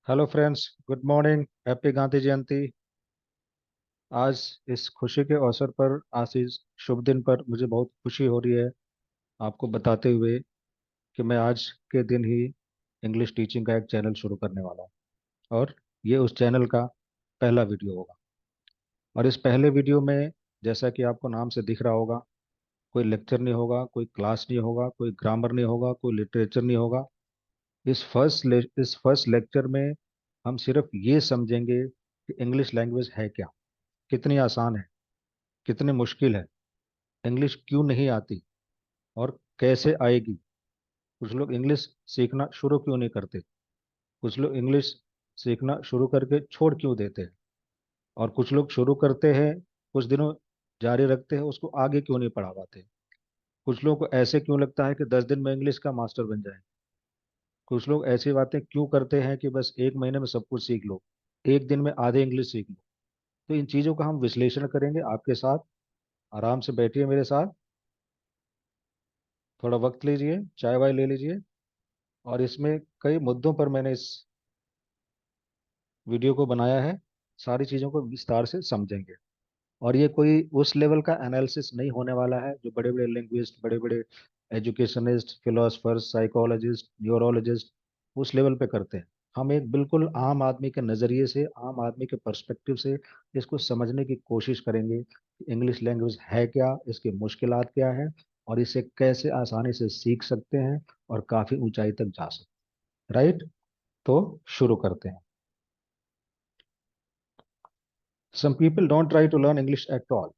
Hello friends, good morning, happy Gandhi Jayanti. आज इस खुशी के अवसर पर, आज इस शुभ दिन पर मुझे बहुत खुशी हो रही है आपको बताते हुए कि मैं आज के दिन ही इंग्लिश टीचिंग का एक चैनल शुरू करने वाला हूँ। और ये उस चैनल का पहला वीडियो होगा। और इस पहले वीडियो में, जैसा कि आपको नाम से दिख रहा होगा, कोई लेक्चर नहीं होगा, कोई क्लास नहीं होगा, कोई ग्रामर नहीं होगा, कोई लिटरेचर नहीं होगा। इस फर्स्ट लेक्चर में हम सिर्फ ये समझेंगे कि इंग्लिश लैंग्वेज है क्या, कितनी आसान है, कितनी मुश्किल है, इंग्लिश क्यों नहीं आती और कैसे आएगी। कुछ लोग इंग्लिश सीखना शुरू क्यों नहीं करते, कुछ लोग इंग्लिश सीखना शुरू करके छोड़ क्यों देते हैं, और कुछ लोग शुरू करते हैं, कुछ दिनों जारी रखते हैं, उसको आगे क्यों नहीं बढ़ा पाते। कुछ लोगों को ऐसे क्यों लगता है कि 10 दिन में इंग्लिश का मास्टर बन जाए। कुछ लोग ऐसी बातें क्यों करते हैं कि बस एक महीने में सब कुछ सीख लो, एक दिन में आधे इंग्लिश सीख लो। तो इन चीज़ों का हम विश्लेषण करेंगे आपके साथ। आराम से बैठिए मेरे साथ, थोड़ा वक्त लीजिए, चाय वाय ले लीजिए। और इसमें कई मुद्दों पर मैंने इस वीडियो को बनाया है। सारी चीज़ों को विस्तार से समझेंगे। और ये कोई उस लेवल का एनालिसिस नहीं होने वाला है जो बड़े बड़े लिंग्विस्ट, बड़े बड़े एजुकेशनिस्ट, फिलोसफर्स, साइकोलॉजिस्ट, न्यूरोलॉजिस्ट उस लेवल पे करते हैं। हम एक बिल्कुल आम आदमी के नज़रिए से, आम आदमी के पर्सपेक्टिव से इसको समझने की कोशिश करेंगे कि इंग्लिश लैंग्वेज है क्या, इसकी मुश्किलात क्या है, और इसे कैसे आसानी से सीख सकते हैं और काफ़ी ऊंचाई तक जा सकते हैं। राइट? तो शुरू करते हैं। Some people don't try to learn English at all.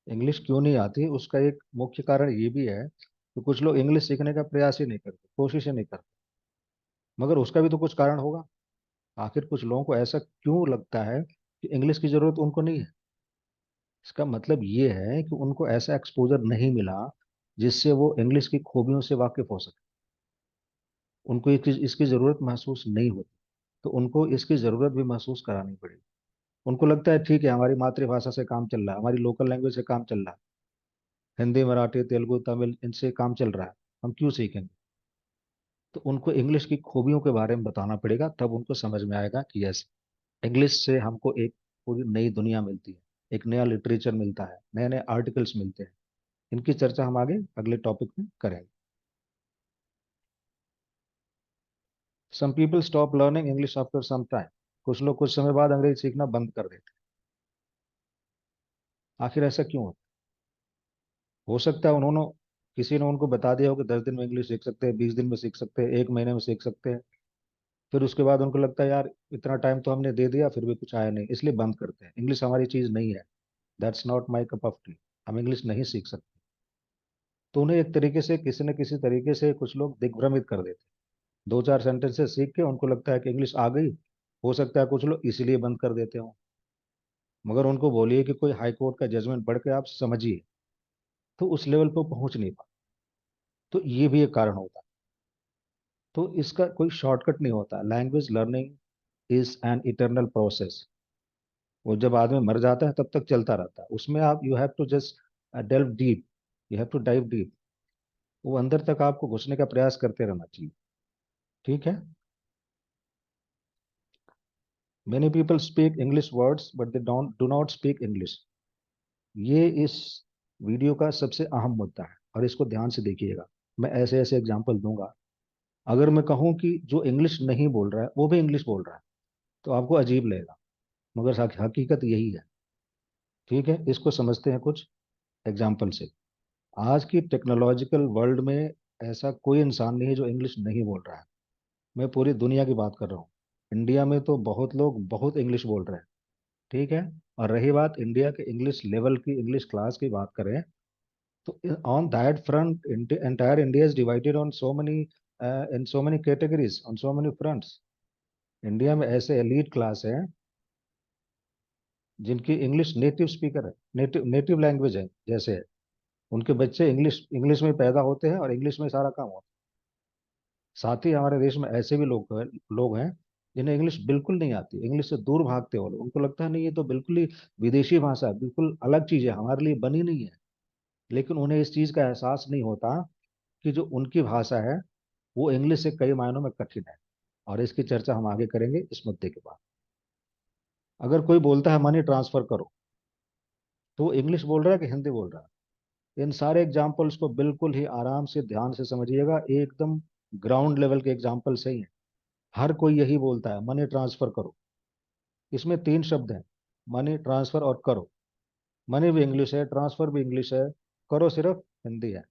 English क्यों नहीं आती, उसका एक मुख्य कारण ये भी है कि कुछ लोग इंग्लिश सीखने का प्रयास ही नहीं करते, कोशिश ही नहीं करते। मगर उसका भी तो कुछ कारण होगा। आखिर कुछ लोगों को ऐसा क्यों लगता है कि इंग्लिश की जरूरत उनको नहीं है। इसका मतलब ये है कि उनको ऐसा एक्सपोजर नहीं मिला जिससे वो इंग्लिश की खूबियों से वाकिफ हो सके। उनको इसकी जरूरत महसूस नहीं होती, तो उनको इसकी जरूरत भी महसूस करानी पड़ेगी। उनको लगता है ठीक है, हमारी मातृभाषा से काम चल रहा है, हमारी लोकल लैंग्वेज से काम चल रहा है, हिंदी, मराठी, तेलुगु, तमिल, इनसे काम चल रहा है, हम क्यों सीखेंगे। तो उनको इंग्लिश की खूबियों के बारे में बताना पड़ेगा, तब उनको समझ में आएगा कि यस, इंग्लिश से हमको एक पूरी नई दुनिया मिलती है, एक नया लिटरेचर मिलता है, नए नए आर्टिकल्स मिलते हैं। इनकी चर्चा हम आगे अगले टॉपिक में करेंगे। Some people stop learning English after some time. कुछ लोग कुछ समय बाद अंग्रेजी सीखना बंद कर देते हैं। आखिर ऐसा क्यों होता है? हो सकता है उन्होंने, किसी ने उनको बता दिया हो कि 10 दिन में इंग्लिश सीख सकते हैं, 20 दिन में सीख सकते हैं, एक महीने में सीख सकते हैं। फिर उसके बाद उनको लगता है यार, इतना टाइम तो हमने दे दिया फिर भी कुछ आया नहीं, इसलिए बंद करते हैं। इंग्लिश हमारी चीज नहीं है, that's not my cup of T, हम इंग्लिश नहीं सीख सकते। तो उन्हें एक तरीके से, किसी न किसी तरीके से कुछ लोग दिग्भ्रमित कर देते हैं। दो चार सेंटेंसेस सीख के उनको लगता है कि इंग्लिश आ गई। हो सकता है कुछ लोग इसीलिए बंद कर देते हो। मगर उनको बोलिए कि कोई हाई कोर्ट का जजमेंट पढ़ के आप समझिए, तो उस लेवल पर पहुंच नहीं पा। तो ये भी एक कारण होता है। तो इसका कोई शॉर्टकट नहीं होता। Language learning is an eternal process. वो जब आदमी मर जाता है तब तक चलता रहता है। उसमें आप, you have to just delve deep, you have to dive deep. वो अंदर तक आपको घुसने का प्रयास करते रहना चाहिए। ठीक है। Many people speak English words but they don't do not speak English. ये इस वीडियो का सबसे अहम मुद्दा है, और इसको ध्यान से देखिएगा। मैं ऐसे ऐसे एग्जांपल दूंगा। अगर मैं कहूं कि जो इंग्लिश नहीं बोल रहा है वो भी इंग्लिश बोल रहा है, तो आपको अजीब लगेगा, मगर हकीकत यही है। ठीक है, इसको समझते हैं कुछ एग्जाम्पल से। आज की टेक्नोलॉजिकल वर्ल्ड में ऐसा कोई इंसान नहीं है जो इंग्लिश नहीं बोल रहा है। मैं पूरी दुनिया की बात कर रहा हूँ। इंडिया में तो बहुत लोग बहुत इंग्लिश बोल रहे हैं। ठीक है। और रही बात इंडिया के इंग्लिश लेवल की, इंग्लिश क्लास की बात करें, तो on that front entire India is divided on so many, in so many categories, on so many fronts. India में ऐसे एलीट क्लास हैं जिनकी इंग्लिश नेटिव स्पीकर है, नेटिव नेटिव लैंग्वेज है, जैसे है। उनके बच्चे इंग्लिश इंग्लिश में पैदा होते हैं और इंग्लिश में सारा काम होता है। साथ ही हमारे देश में ऐसे भी लोग हैं जिन्हें इंग्लिश बिल्कुल नहीं आती, इंग्लिश से दूर भागते हो लोग। उनको लगता है नहीं, ये तो बिल्कुल ही विदेशी भाषा है, बिल्कुल अलग चीज है, हमारे लिए बनी नहीं है। लेकिन उन्हें इस चीज का एहसास नहीं होता कि जो उनकी भाषा है वो इंग्लिश से कई मायनों में कठिन है। और इसकी चर्चा हम आगे करेंगे इस मुद्दे के बाद। अगर कोई बोलता है मनी ट्रांसफर करो, तो वो इंग्लिश बोल रहा है कि हिंदी बोल रहा है? इन सारे एग्जाम्पल्स को बिल्कुल ही आराम से ध्यान से समझिएगा, एकदम ग्राउंड लेवल के एग्जाम्पल सही है। हर कोई यही बोलता है मनी ट्रांसफर करो। इसमें तीन शब्द हैं, मनी, ट्रांसफर और करो। मनी भी इंग्लिश है, ट्रांसफर भी इंग्लिश है, करो सिर्फ हिंदी है।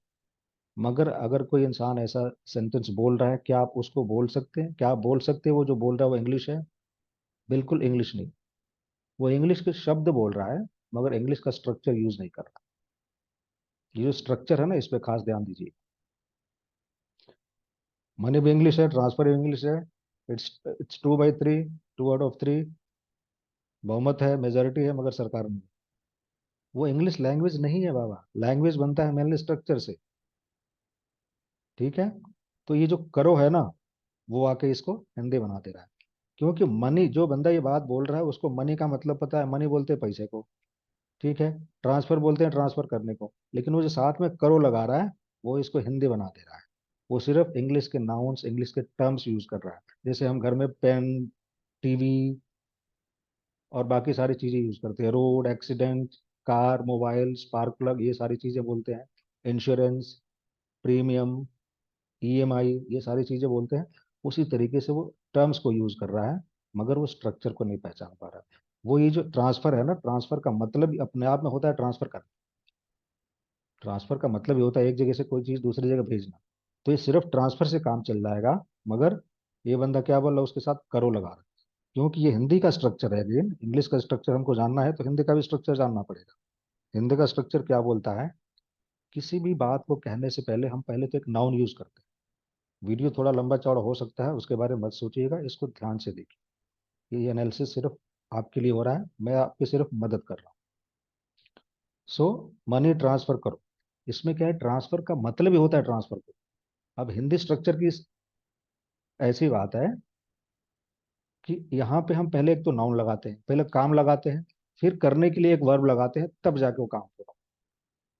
मगर अगर कोई इंसान ऐसा सेंटेंस बोल रहा है, क्या आप उसको बोल सकते हैं? क्या आप बोल सकते हैं वो जो बोल रहा है वो इंग्लिश है? बिल्कुल इंग्लिश नहीं। वो इंग्लिश के शब्द बोल रहा है, मगर इंग्लिश का स्ट्रक्चर यूज नहीं कर रहा। ये जो स्ट्रक्चर है ना, इस पे खास ध्यान दीजिए। मनी भी इंग्लिश है, ट्रांसफर भी इंग्लिश है। It's 2/3, 2 out of 3। बहुमत है, मेजोरिटी है, मगर सरकार नहीं। वो इंग्लिश लैंग्वेज नहीं है बाबा। लैंग्वेज बनता है मेनली स्ट्रक्चर से। ठीक है। तो ये जो करो है ना, वो आके इसको हिंदी बना दे रहा है। क्योंकि मनी, जो बंदा ये बात बोल रहा है उसको मनी का मतलब पता है। मनी बोलते हैं पैसे को, ठीक है। ट्रांसफर बोलते हैं ट्रांसफर करने को। लेकिन वो जो साथ में करो लगा रहा है, वो इसको हिंदी बना दे रहा है। वो सिर्फ इंग्लिश के नाउन्स, इंग्लिश के टर्म्स यूज कर रहा है। जैसे हम घर में पेन, टीवी और बाकी सारी चीजें यूज करते हैं। Road, accident, car, mobile, spark plug, ये सारी चीजें बोलते हैं। इंश्योरेंस, प्रीमियम, ईएमआई, ये सारी चीजें बोलते हैं। उसी तरीके से वो टर्म्स को यूज कर रहा है, मगर वो स्ट्रक्चर को नहीं पहचान पा रहा है। वो ये जो ट्रांसफर है ना, ट्रांसफर का मतलब ही अपने आप में होता है ट्रांसफर करना। ट्रांसफर का मतलब ये होता है एक जगह से कोई चीज दूसरी जगह भेजना। तो ये सिर्फ ट्रांसफर से काम चल जाएगा। मगर ये बंदा क्या बोल रहा है, उसके साथ करो लगा रहा है। क्योंकि ये हिंदी का स्ट्रक्चर है। अगेन, इंग्लिश का स्ट्रक्चर हमको जानना है तो हिंदी का भी स्ट्रक्चर जानना पड़ेगा। हिंदी का स्ट्रक्चर क्या बोलता है? किसी भी बात को कहने से पहले हम पहले तो एक नाउन यूज करते हैं। वीडियो थोड़ा लंबा चौड़ा हो सकता है, उसके बारे में मत सोचिएगा, इसको ध्यान से देखिए। ये एनालिसिस सिर्फ आपके लिए हो रहा है, मैं आपकी सिर्फ मदद कर रहा हूँ। सो, मनी ट्रांसफर करो, इसमें क्या है, ट्रांसफर का मतलब ही होता है ट्रांसफर करो। अब हिंदी स्ट्रक्चर की ऐसी बात है कि यहाँ पे हम पहले एक तो नाउन लगाते हैं, पहले काम लगाते हैं, फिर करने के लिए एक वर्ब लगाते हैं, तब जाके वो काम होगा।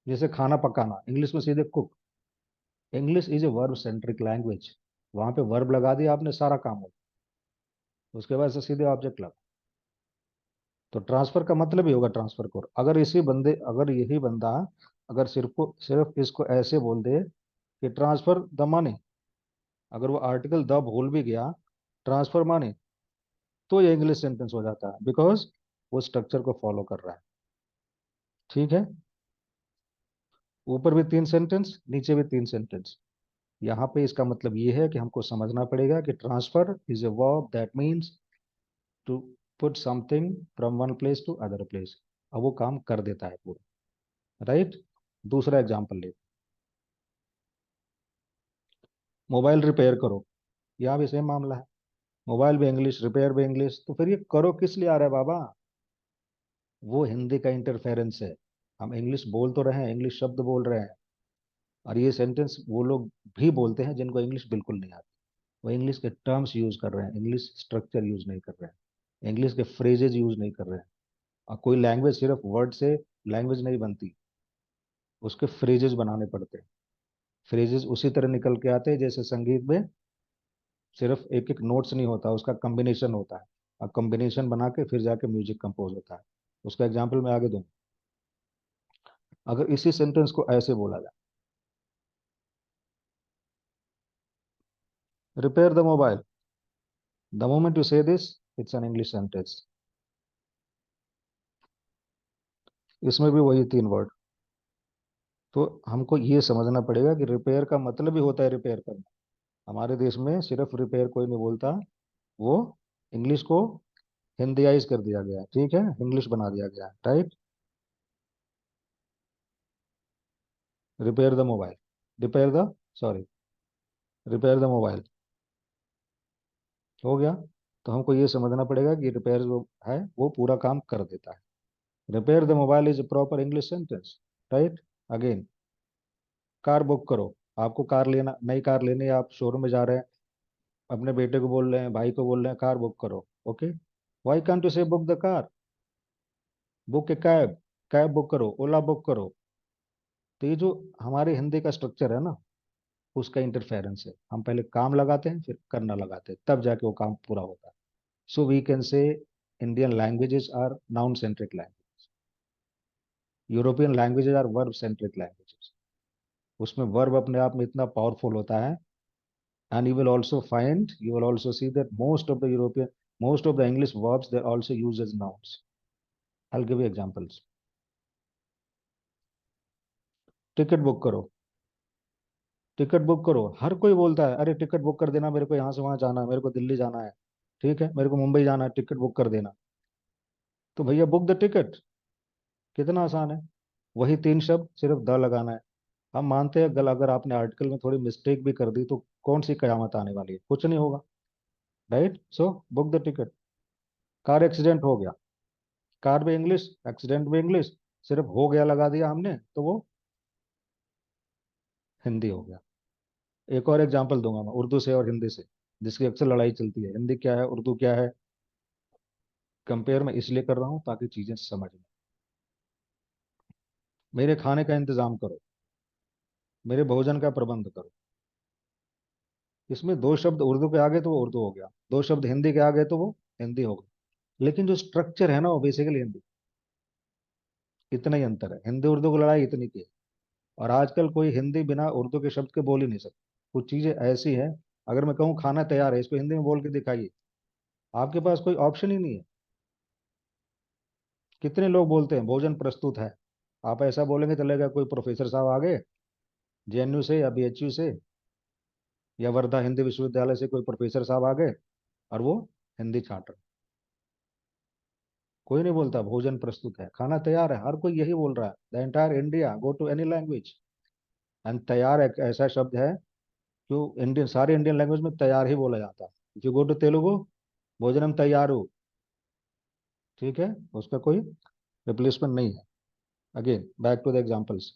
जैसे खाना पकाना, इंग्लिश में सीधे cook. English is a verb centric language. वहां पे वर्ब लगा दिया आपने, सारा काम हो गया। उसके बाद से सीधे ऑब्जेक्ट लगा। तो ट्रांसफर का मतलब ही होगा ट्रांसफर करो। अगर यही बंदा अगर सिर्फ इसको ऐसे बोल दे कि ट्रांसफर द मनी, अगर वो आर्टिकल द भूल भी गया, ट्रांसफर मनी, तो ये इंग्लिश सेंटेंस हो जाता है, बिकॉज वो स्ट्रक्चर को फॉलो कर रहा है। ठीक है। ऊपर भी 3 सेंटेंस, नीचे भी 3 सेंटेंस। यहाँ पे इसका मतलब ये है कि हमको समझना पड़ेगा कि transfer is a verb that means to put something from one place to other place. अब वो काम कर देता है पूरा। राइट। दूसरा एग्जाम्पल ले, मोबाइल रिपेयर करो। यहाँ भी सेम मामला है। मोबाइल भी इंग्लिश, रिपेयर भी इंग्लिश, तो फिर ये करो किस लिए आ रहा है बाबा? वो हिंदी का इंटरफेरेंस है। हम इंग्लिश बोल तो रहे हैं, इंग्लिश शब्द बोल रहे हैं। और ये सेंटेंस वो लोग भी बोलते हैं जिनको इंग्लिश बिल्कुल नहीं आती। वो इंग्लिश के टर्म्स यूज कर रहे हैं, इंग्लिश स्ट्रक्चर यूज नहीं कर रहे हैं, इंग्लिश के फ्रेजेज यूज नहीं कर रहे हैं। और कोई लैंग्वेज सिर्फ वर्ड से लैंग्वेज नहीं बनती, उसके फ्रेजेज बनाने पड़ते हैं। फ्रेजेस उसी तरह निकल के आते हैं जैसे संगीत में सिर्फ एक एक नोट्स नहीं होता, उसका कॉम्बिनेशन होता है। और कॉम्बिनेशन बना के फिर जाके म्यूजिक कंपोज होता है। उसका एग्जाम्पल मैं आगे दूं। अगर इसी सेंटेंस को ऐसे बोला जाए, repair the mobile, the moment you say this, it's an English sentence. इसमें भी वही 3 वर्ड। तो हमको ये समझना पड़ेगा कि रिपेयर का मतलब ही होता है रिपेयर करना। हमारे देश में सिर्फ रिपेयर कोई नहीं बोलता, वो इंग्लिश को हिंदीयाइज कर दिया गया है, ठीक है, इंग्लिश बना दिया गया है। Right. Repair the mobile, repair the, sorry, repair the mobile हो गया। तो हमको ये समझना पड़ेगा कि रिपेयर जो है वो पूरा काम कर देता है। Repair the mobile is a proper English sentence. Right. Again, car book करो। आपको कार लेना, नई कार लेनी है, आप शोरूम में जा रहे हैं, अपने बेटे को बोल रहे हैं, भाई को बोल रहे हैं कार बुक करो। ओके, वाई कांट यू से book the car? Book A cab, cab book करो, ओला बुक करो। तो ये जो हमारे हिंदी का स्ट्रक्चर है ना, उसका इंटरफेरेंस है। हम पहले काम लगाते हैं, फिर करना लगाते हैं, तब जाके वो काम पूरा होता है। So we can say Indian languages are noun centric language, European languages are verb centric languages. उसमें वर्ब अपने आप में इतना पावरफुल होता है। And you will also see that most of the English verbs, they're also used as nouns. I'll give you examples. Ticket book करो, ticket book करो, हर कोई बोलता है अरे टिकट बुक कर देना, मेरे को यहाँ से वहां जाना है, मेरे को दिल्ली जाना है, ठीक है, मेरे को मुंबई जाना है, टिकट बुक कर देना। तो भैया बुक द टिकट, कितना आसान है। वही तीन शब्द, सिर्फ द लगाना है। हम मानते हैं, अगर आपने आर्टिकल में थोड़ी मिस्टेक भी कर दी तो कौन सी कयामत आने वाली है, कुछ नहीं होगा। Right, so book the ticket. Car accident हो गया, कार में इंग्लिश, एक्सीडेंट में इंग्लिश, सिर्फ हो गया लगा दिया हमने तो वो हिंदी हो गया। एक और एग्जांपल दूंगा मैं उर्दू से और हिंदी से, जिसकी अक्सर लड़ाई चलती है, हिंदी क्या है उर्दू क्या है। कंपेयर मैं इसलिए कर रहा हूँ ताकि चीजें समझ में। मेरे खाने का इंतजाम करो, मेरे भोजन का प्रबंध करो। इसमें दो शब्द उर्दू के आगे तो वो उर्दू हो गया, दो शब्द हिंदी के आगे तो वो हिंदी हो गया, लेकिन जो स्ट्रक्चर है ना वो बेसिकली हिंदी। इतना ही अंतर है, हिंदी उर्दू की लड़ाई इतनी की है। और आजकल कोई हिंदी बिना उर्दू के शब्द के बोल ही नहीं सकता। कुछ चीजें ऐसी हैं, अगर मैं कहूँ खाना तैयार है, इसको हिंदी में बोल के दिखाइए, आपके पास कोई ऑप्शन ही नहीं है। कितने लोग बोलते हैं भोजन प्रस्तुत है, आप ऐसा बोलेंगे चलेगा, कोई प्रोफेसर साहब आ गए जेएनयू से या बीएचयू से या वर्धा हिंदी विश्वविद्यालय से, कोई प्रोफेसर साहब आ गए और वो हिंदी छांट रहे। कोई नहीं बोलता भोजन प्रस्तुत है, खाना तैयार है, हर कोई यही बोल रहा है। The entire India, go to any language, and तैयार एक ऐसा शब्द है जो इंडियन, सारे इंडियन लैंग्वेज में तैयार ही बोला जाता है। If you go to Telugu, भोजनम तैयारू, ठीक है, उसका कोई रिप्लेसमेंट नहीं है। Again back to the examples.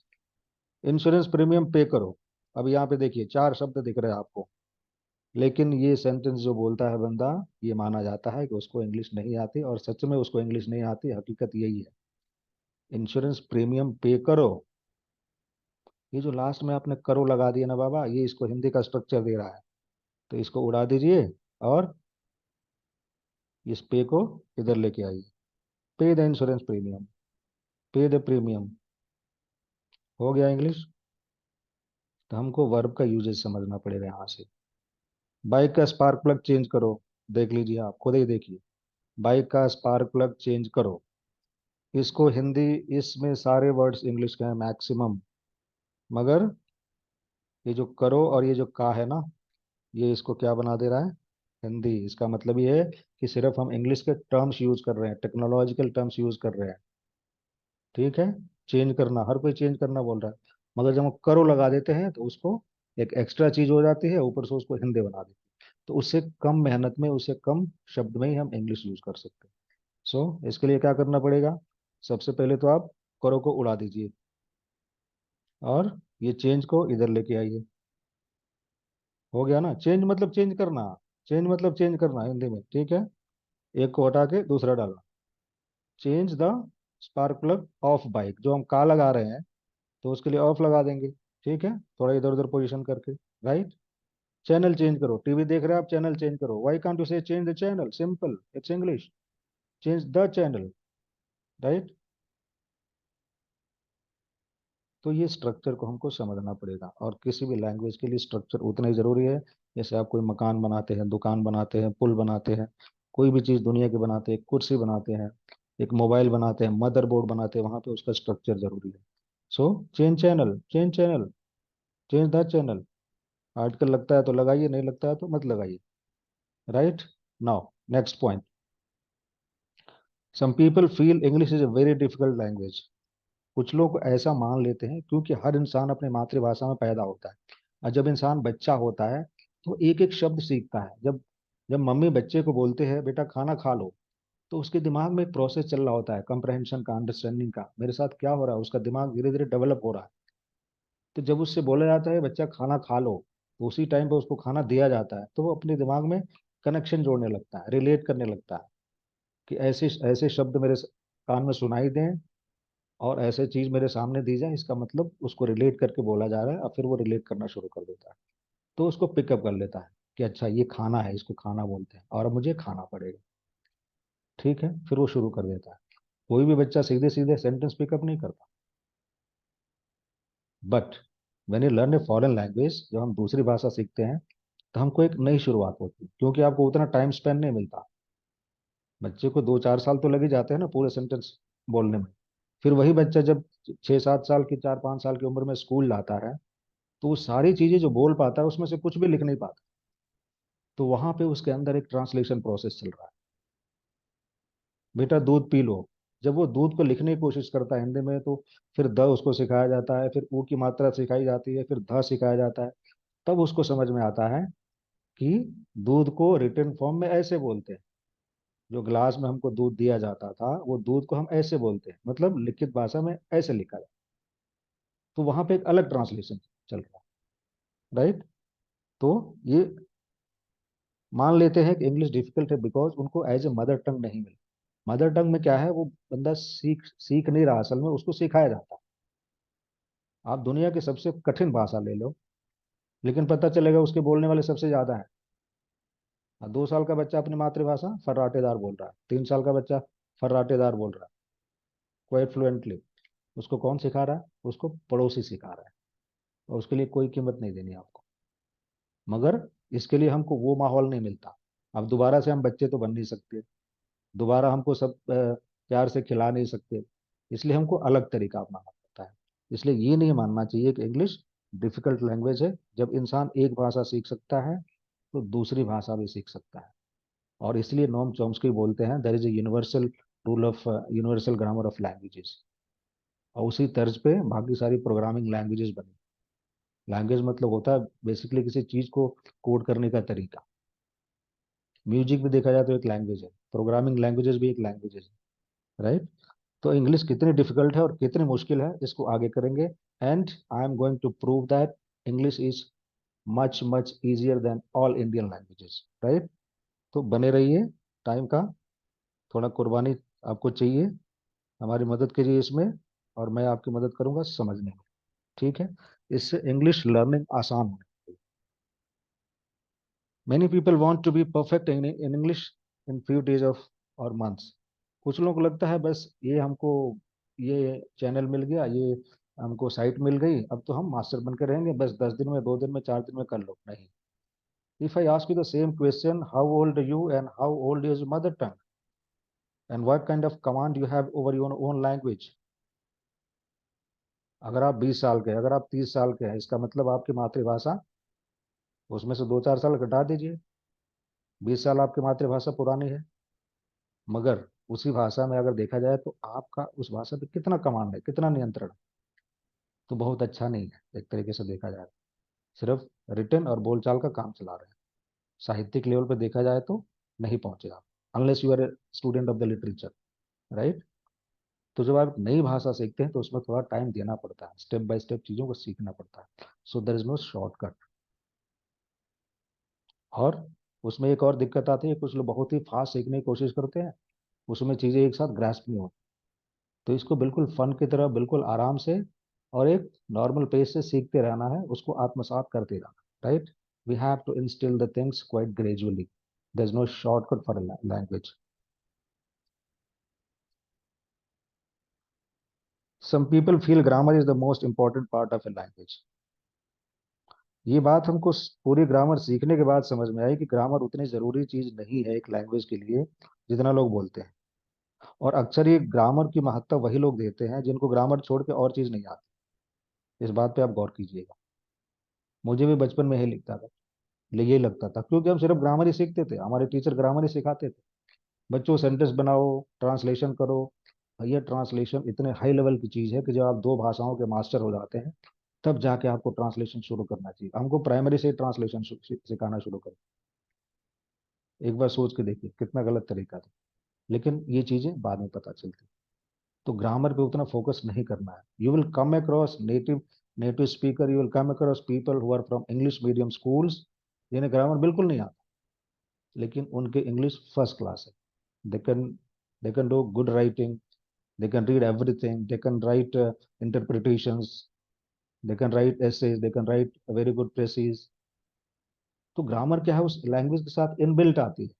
Insurance premium pay करो। अब यहाँ पे देखिए चार शब्द दिख रहे हैं आपको, लेकिन ये सेंटेंस जो बोलता है बंदा, ये माना जाता है कि उसको इंग्लिश नहीं आती, और सच में उसको इंग्लिश नहीं आती, हकीकत यही है। इंश्योरेंस प्रीमियम पे करो, ये जो लास्ट में आपने करो लगा दिया ना बाबा, ये इसको हिंदी का स्ट्रक्चर दे रहा है। तो इसको उड़ा दीजिए और इस पे को इधर लेके आइए। पे द इंश्योरेंस प्रीमियम, पे द प्रीमियम, हो गया इंग्लिश। तो हमको वर्ब का यूजेज समझना पड़ेगा यहाँ से। बाइक का स्पार्क प्लग चेंज करो, देख लीजिए, आप खुद ही देखिए, बाइक का स्पार्क प्लग चेंज करो। इसको हिंदी, इसमें सारे वर्ड्स इंग्लिश के हैं मैक्सिमम, मगर ये जो करो और ये जो का है ना, ये इसको क्या बना दे रहा है, हिंदी। इसका मतलब ये है कि सिर्फ हम इंग्लिश के टर्म्स यूज कर रहे हैं, टेक्नोलॉजिकल टर्म्स यूज कर रहे हैं। ठीक है, चेंज करना, हर कोई चेंज करना बोल रहा है, मगर जब हम करो लगा देते हैं तो उसको एक एक्स्ट्रा चीज हो जाती है, ऊपर से उसको हिंदी बना देते हैं। तो उससे कम मेहनत में, उससे कम शब्द में ही हम इंग्लिश यूज कर सकते हैं। सो इसके लिए क्या करना पड़ेगा, सबसे पहले तो आप करो को उड़ा दीजिए और ये चेंज को इधर लेके आइए। हो गया ना, चेंज मतलब चेंज करना, चेंज मतलब चेंज करना हिंदी में, ठीक है। एक को हटा के दूसरा डालना। Change the spark plug of bike, जो हम का लगा रहे हैं तो उसके लिए ऑफ लगा देंगे, ठीक है, थोड़ा इधर उधर पोजीशन करके। राइट, चैनल चेंज करो, टीवी देख रहे हैं आप, चैनल चेंज करो। व्हाई कांट यू से change the channel, simple, it's English, change the channel. Right, तो ये स्ट्रक्चर को हमको समझना पड़ेगा, और किसी भी लैंग्वेज के लिए स्ट्रक्चर उतना ही जरूरी है। जैसे आप कोई मकान बनाते हैं, दुकान बनाते हैं, पुल बनाते हैं, कोई भी चीज़ दुनिया की बनाते हैं, कुर्सी बनाते हैं, एक मोबाइल बनाते हैं, मदरबोर्ड बनाते हैं, वहां पे उसका स्ट्रक्चर जरूरी है। So change channel, change channel, change the channel. Article लगता है तो लगाइए, नहीं लगता है तो मत लगाइए। Right, now next point. Some people feel English is a very difficult language. कुछ लोग ऐसा मान लेते हैं, क्योंकि हर इंसान अपनी मातृभाषा में पैदा होता है, और जब इंसान बच्चा होता है तो एक एक शब्द सीखता है। जब जब मम्मी बच्चे को बोलते हैं बेटा खाना खा लो, तो उसके दिमाग में एक प्रोसेस चल रहा होता है, कंप्रहेंशन का, अंडरस्टैंडिंग का, मेरे साथ क्या हो रहा है, उसका दिमाग धीरे धीरे डेवलप हो रहा है। तो जब उससे बोला जाता है बच्चा खाना खा लो, तो उसी टाइम पे उसको खाना दिया जाता है, तो वो अपने दिमाग में कनेक्शन जोड़ने लगता है, रिलेट करने लगता है कि ऐसे ऐसे शब्द मेरे कान में सुनाई दें, और ऐसे चीज मेरे सामने दी जाए, इसका मतलब उसको रिलेट करके बोला जा रहा है, और फिर वो रिलेट करना शुरू कर देता है। तो उसको पिकअप कर लेता है कि अच्छा ये खाना है, इसको खाना बोलते हैं और अब मुझे खाना पड़ेगा। ठीक है, फिर वो शुरू कर देता है। कोई भी बच्चा सीधे सीधे सेंटेंस पिकअप नहीं करता। But when you learn a foreign language, जब हम दूसरी भाषा सीखते हैं, तो हमको एक नई शुरुआत होती है, क्योंकि आपको उतना टाइम स्पेंड नहीं मिलता। बच्चे को 2-4 साल तो लग ही जाते हैं ना पूरे सेंटेंस बोलने में। फिर वही बच्चा जब 6-7 साल की, 4-5 साल की उम्र में स्कूल जाता है, तो वो सारी चीजें जो बोल पाता है उसमें से कुछ भी लिख नहीं पाता। तो वहां पे उसके अंदर एक ट्रांसलेशन प्रोसेस चल रहा है। बेटा दूध पी लो, जब वो दूध को लिखने की कोशिश करता है हिंदी में, तो फिर द उसको सिखाया जाता है, फिर ऊ की मात्रा सिखाई जाती है, फिर ध सिखाया जाता है। तब उसको समझ में आता है कि दूध को रिटन फॉर्म में ऐसे बोलते हैं। जो ग्लास में हमको दूध दिया जाता था, वो दूध को हम ऐसे बोलते हैं, मतलब लिखित भाषा में ऐसे लिखा जाए। तो वहां पे एक अलग ट्रांसलेशन चल रहा है, राइट। तो ये मान लेते हैं कि इंग्लिश डिफिकल्ट है बिकॉज उनको एज ए मदर टंग नहीं मिला। मदर टंग में क्या है, वो बंदा सीख सीख नहीं रहा, असल में उसको सिखाया जाता है। आप दुनिया की सबसे कठिन भाषा ले लो, लेकिन पता चलेगा उसके बोलने वाले सबसे ज्यादा है। 2 साल का बच्चा अपनी मातृभाषा फर्राटेदार बोल रहा है, 3 साल का बच्चा फर्राटेदार बोल रहा है, क्वाइट फ्लुएंटली। उसको कौन सिखा रहा है? उसको पड़ोसी सिखा रहा है। और उसके लिए कोई कीमत नहीं देनी आपको। मगर इसके लिए हमको वो माहौल नहीं मिलता। अब दोबारा से हम बच्चे तो बन नहीं सकते, दोबारा हमको सब प्यार से खिला नहीं सकते। इसलिए हमको अलग तरीका अपनाना पड़ता है। इसलिए ये नहीं मानना चाहिए कि इंग्लिश डिफिकल्ट लैंग्वेज है। जब इंसान एक भाषा सीख सकता है, तो दूसरी भाषा भी सीख सकता है। और इसलिए नोम चॉम्स्की बोलते हैं there is a universal rule of universal grammar of languages. और उसी तर्ज पे बाकी सारी प्रोग्रामिंग लैंग्वेजेस बनी। लैंग्वेज मतलब होता है बेसिकली किसी चीज को कोड करने का तरीका। म्यूजिक भी देखा जाए तो एक लैंग्वेज है, प्रोग्रामिंग लैंग्वेजेस भी एक लैंग्वेज है, राइट। तो इंग्लिश कितनी डिफिकल्ट है और कितनी मुश्किल है, इसको आगे करेंगे। And I am going to prove that English is much much easier than all Indian languages, right. तो बने रहिए। टाइम का थोड़ा कुर्बानी आपको चाहिए, हमारी मदद कीजिए इसमें, और मैं आपकी मदद करूंगा समझने में। ठीक है, इससे इंग्लिश लर्निंग आसान होगी। Many people want to be perfect in English in few days of और मंथ्स। कुछ लोगों को लगता है बस ये हमको ये चैनल मिल गया, ये हमको साइट मिल गई, अब तो हम मास्टर बन के रहेंगे, बस 10 दिन में, 2 दिन में, 4 दिन में कर लो। नहीं। If I ask you the same question, how old you and how old is mother tongue, and what kind of command you have over your own language. अगर आप 20 साल के हैं, अगर आप 30 साल के हैं, इसका मतलब आपकी मातृभाषा, उसमें से 2-4 साल घटा दीजिए। 20 साल आपकी मातृभाषा पुरानी है। मगर उसी भाषा में अगर देखा जाए तो आपका उस भाषा पे कितना कमांड है, कितना नियंत्रण है। तो बहुत अच्छा नहीं है एक तरीके से देखा जाए। सिर्फ रिटन और बोलचाल का काम चला रहे हैं। साहित्यिक लेवल पे देखा जाए तो नहीं पहुंचे आप, unless you are a student of the literature, right. तो जब आप नई भाषा सीखते हैं तो उसमें थोड़ा टाइम देना पड़ता है, स्टेप बाय स्टेप चीजों को सीखना पड़ता है। So there is no shortcut. और उसमें एक और दिक्कत आती है, कुछ लोग बहुत ही फास्ट सीखने की कोशिश करते हैं, उसमें चीजें एक साथ ग्रास्प नहीं होती। तो इसको बिल्कुल फन की तरह, बिल्कुल आराम से और एक नॉर्मल पेस से सीखते रहना है, उसको आत्मसात करते रहना, right. We have to instil the things quite gradually. There is no shortcut for language. Some people feel grammar is the most important part of a language. ये बात हमको पूरी ग्रामर सीखने के बाद समझ में आई कि ग्रामर उतनी जरूरी चीज नहीं है एक लैंग्वेज के लिए, जितना लोग बोलते हैं। और अक्सर ये ग्रामर की महत्ता वही लोग देते हैं जिनको ग्रामर छोड़ के और चीज नहीं आती। इस बात पे आप गौर कीजिएगा। मुझे भी बचपन में यही लिखता था, यही लगता था, क्योंकि हम सिर्फ ग्रामर ही सीखते थे, हमारे टीचर ग्रामर ही सिखाते थे। बच्चों सेंटेंस बनाओ, ट्रांसलेशन करो। भैया ट्रांसलेशन इतने हाई लेवल की चीज है कि जब आप 2 भाषाओं के मास्टर हो जाते हैं, तब जाके आपको ट्रांसलेशन शुरू करना चाहिए। हमको प्राइमरी से ट्रांसलेशन सिखाना शुरू कर। एक बार सोच के देखिए कितना गलत तरीका था। लेकिन ये चीजें बाद में पता चलती। तो ग्रामर पे उतना फोकस नहीं करना है। You will come across native native speaker, you will come across people who are from English medium schools, जिन्हें ग्रामर बिल्कुल नहीं आता, लेकिन उनके इंग्लिश फर्स्ट क्लास है। They can they can do good writing, They can read everything. They can write interpretations. They can write essays. They can write very good theses. तो grammar क्या है, उस लैंग्वेज के साथ इनबिल्ट आती है।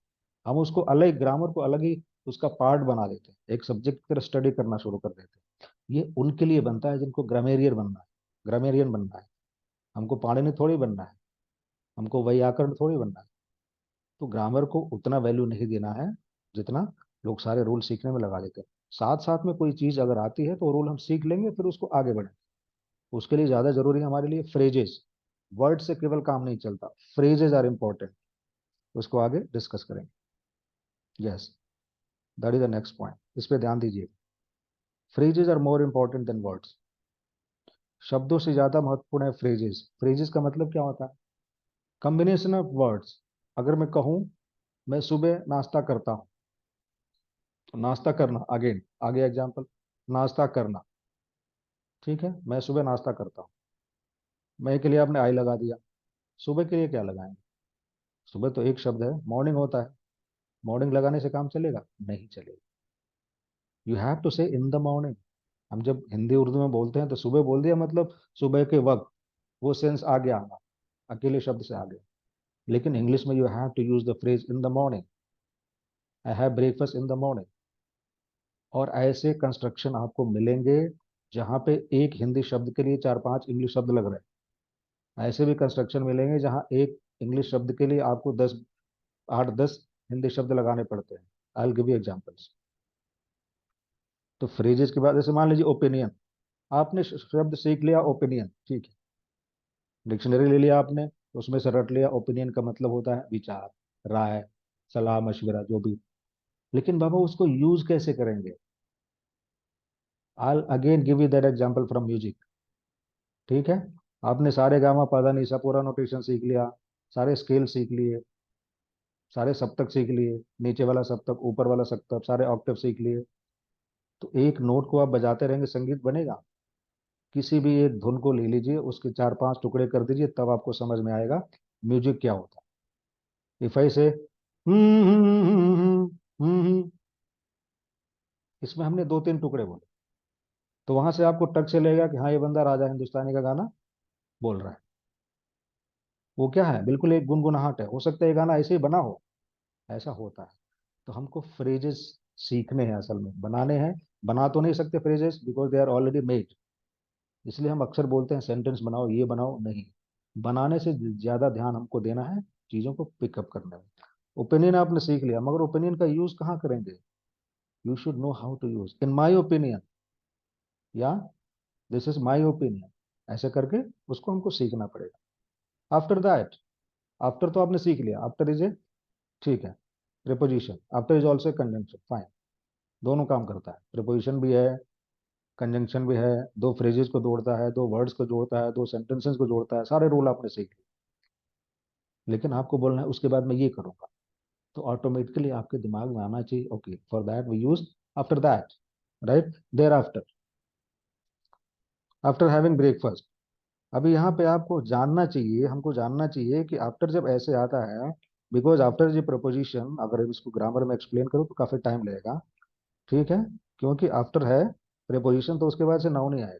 हम उसको अलग, ग्रामर को अलग ही उसका पार्ट बना देते हैं, एक सब्जेक्ट की तरह स्टडी करना शुरू कर देते हैं। ये उनके लिए बनता है जिनको ग्रामेरियन बनना है, ग्रामेरियन बनना है। हमको पाणिनि थोड़ी बनना है, हमको वैयाकरण थोड़ी बनना है। तो ग्रामर को उतना वैल्यू नहीं देना है जितना लोग सारे रूल सीखने में लगा देते हैं। साथ साथ में कोई चीज अगर आती है तो रूल हम सीख लेंगे, फिर उसको आगे बढ़ेंगे। उसके लिए ज्यादा जरूरी है हमारे लिए फ्रेजेस। वर्ड से केवल काम नहीं चलता, फ्रेजेस आर इंपॉर्टेंट। उसको आगे डिस्कस करेंगे। Yes, that is the next point, इस पे ध्यान दीजिए। Phrases are more important than words. शब्दों से ज्यादा महत्वपूर्ण है फ्रेजेस। फ्रेजेस का मतलब क्या होता है? Combination of words. अगर मैं कहूं मैं सुबह नाश्ता करता हूं, तो नाश्ता करना, अगेन आगे एग्जांपल, नाश्ता करना। ठीक है, मैं सुबह नाश्ता करता हूँ। मैं के लिए आपने आई लगा दिया, सुबह के लिए क्या लगाएंगे? सुबह तो एक शब्द है, मॉर्निंग होता है। मॉर्निंग लगाने से काम चलेगा? नहीं चलेगा। यू हैव टू से इन द मॉर्निंग। हम जब हिंदी उर्दू में बोलते हैं तो सुबह बोल दिया मतलब सुबह के वक्त, वो सेंस आ गया हमारा, अकेले शब्द से आ गया। लेकिन इंग्लिश में you have to use the phrase in the morning. I have breakfast in the morning. और ऐसे कंस्ट्रक्शन आपको मिलेंगे जहां पे एक हिंदी शब्द के लिए चार पांच इंग्लिश शब्द लग रहे हैं। ऐसे भी कंस्ट्रक्शन मिलेंगे जहां एक इंग्लिश शब्द के लिए आपको 8 10 हिंदी शब्द लगाने पड़ते हैं। I will give you examples. तो फ्रेजेस के बाद जैसे मान लीजिए ओपिनियन। आपने शब्द सीख लिया ओपिनियन, ठीक है, डिक्शनरी ले लिया आपने, उसमें से रट लिया ओपिनियन का मतलब होता है विचार, राय, सलाह मशवरा जो भी। लेकिन बाबा उसको यूज कैसे करेंगे? I again give you that example from music. ठीक है, आपने सारे गामा पाधा निशा पूरा नोटेशन सीख लिया, सारे स्केल सीख लिए, सारे सप्तक सीख लिए, नीचे वाला सप्तक ऊपर वाला सप्तक, सारे ऑक्टेव सीख लिए। तो एक नोट को आप बजाते रहेंगे, संगीत बनेगा? किसी भी एक धुन को ले लीजिए, उसके चार पांच टुकड़े कर दीजिए, तब आपको समझ में आएगा म्यूजिक क्या होता है। इफ आई से इसमें हमने दो तीन टुकड़े बोले, तो वहां से आपको टक चलेगा कि हाँ ये बंदा राजा हिंदुस्तानी का गाना बोल रहा है। वो क्या है, बिल्कुल एक गुनगुनाहट है। हो सकता है ये गाना ऐसे ही बना हो, ऐसा होता है। तो हमको फ्रेजेस सीखने हैं, असल में बनाने हैं। बना तो नहीं सकते phrases because they are already made. इसलिए हम अक्सर बोलते हैं सेंटेंस बनाओ, ये बनाओ, नहीं। बनाने से ज्यादा ध्यान हमको देना है चीजों को पिकअप करने में। ओपिनियन आपने सीख लिया, मगर ओपिनियन का यूज कहाँ करेंगे? You should know how to use in my opinion, या दिस इज माई ओपिनियन, ऐसे करके उसको हमको सीखना पड़ेगा। आफ्टर दैट, आफ्टर तो आपने सीख लिया, आफ्टर इज ए, ठीक है, preposition. After is also conjunction, fine. दोनों काम करता है, प्रिपोजिशन भी है, कंजंक्शन भी है। दो फ्रेजेस को जोड़ता है, दो वर्ड्स को जोड़ता है, दो सेंटेंसेस को जोड़ता है, सारे रूल आपने सीख लिए। लेकिन आपको बोलना है उसके बाद मैं ये करूंगा, तो ऑटोमेटिकली आपके दिमाग में आना चाहिए okay for that we use after that, right, thereafter, after having breakfast. अभी यहाँ पे आपको जानना चाहिए, हमको जानना चाहिए कि आफ्टर जब ऐसे आता है, बिकॉज आफ्टर जो प्रपोजिशन, अगर इसको ग्रामर में एक्सप्लेन करूँ तो काफी टाइम लगेगा। ठीक है, क्योंकि आफ्टर है प्रेपोजिशन, तो उसके बाद से नाउन ही आएगा,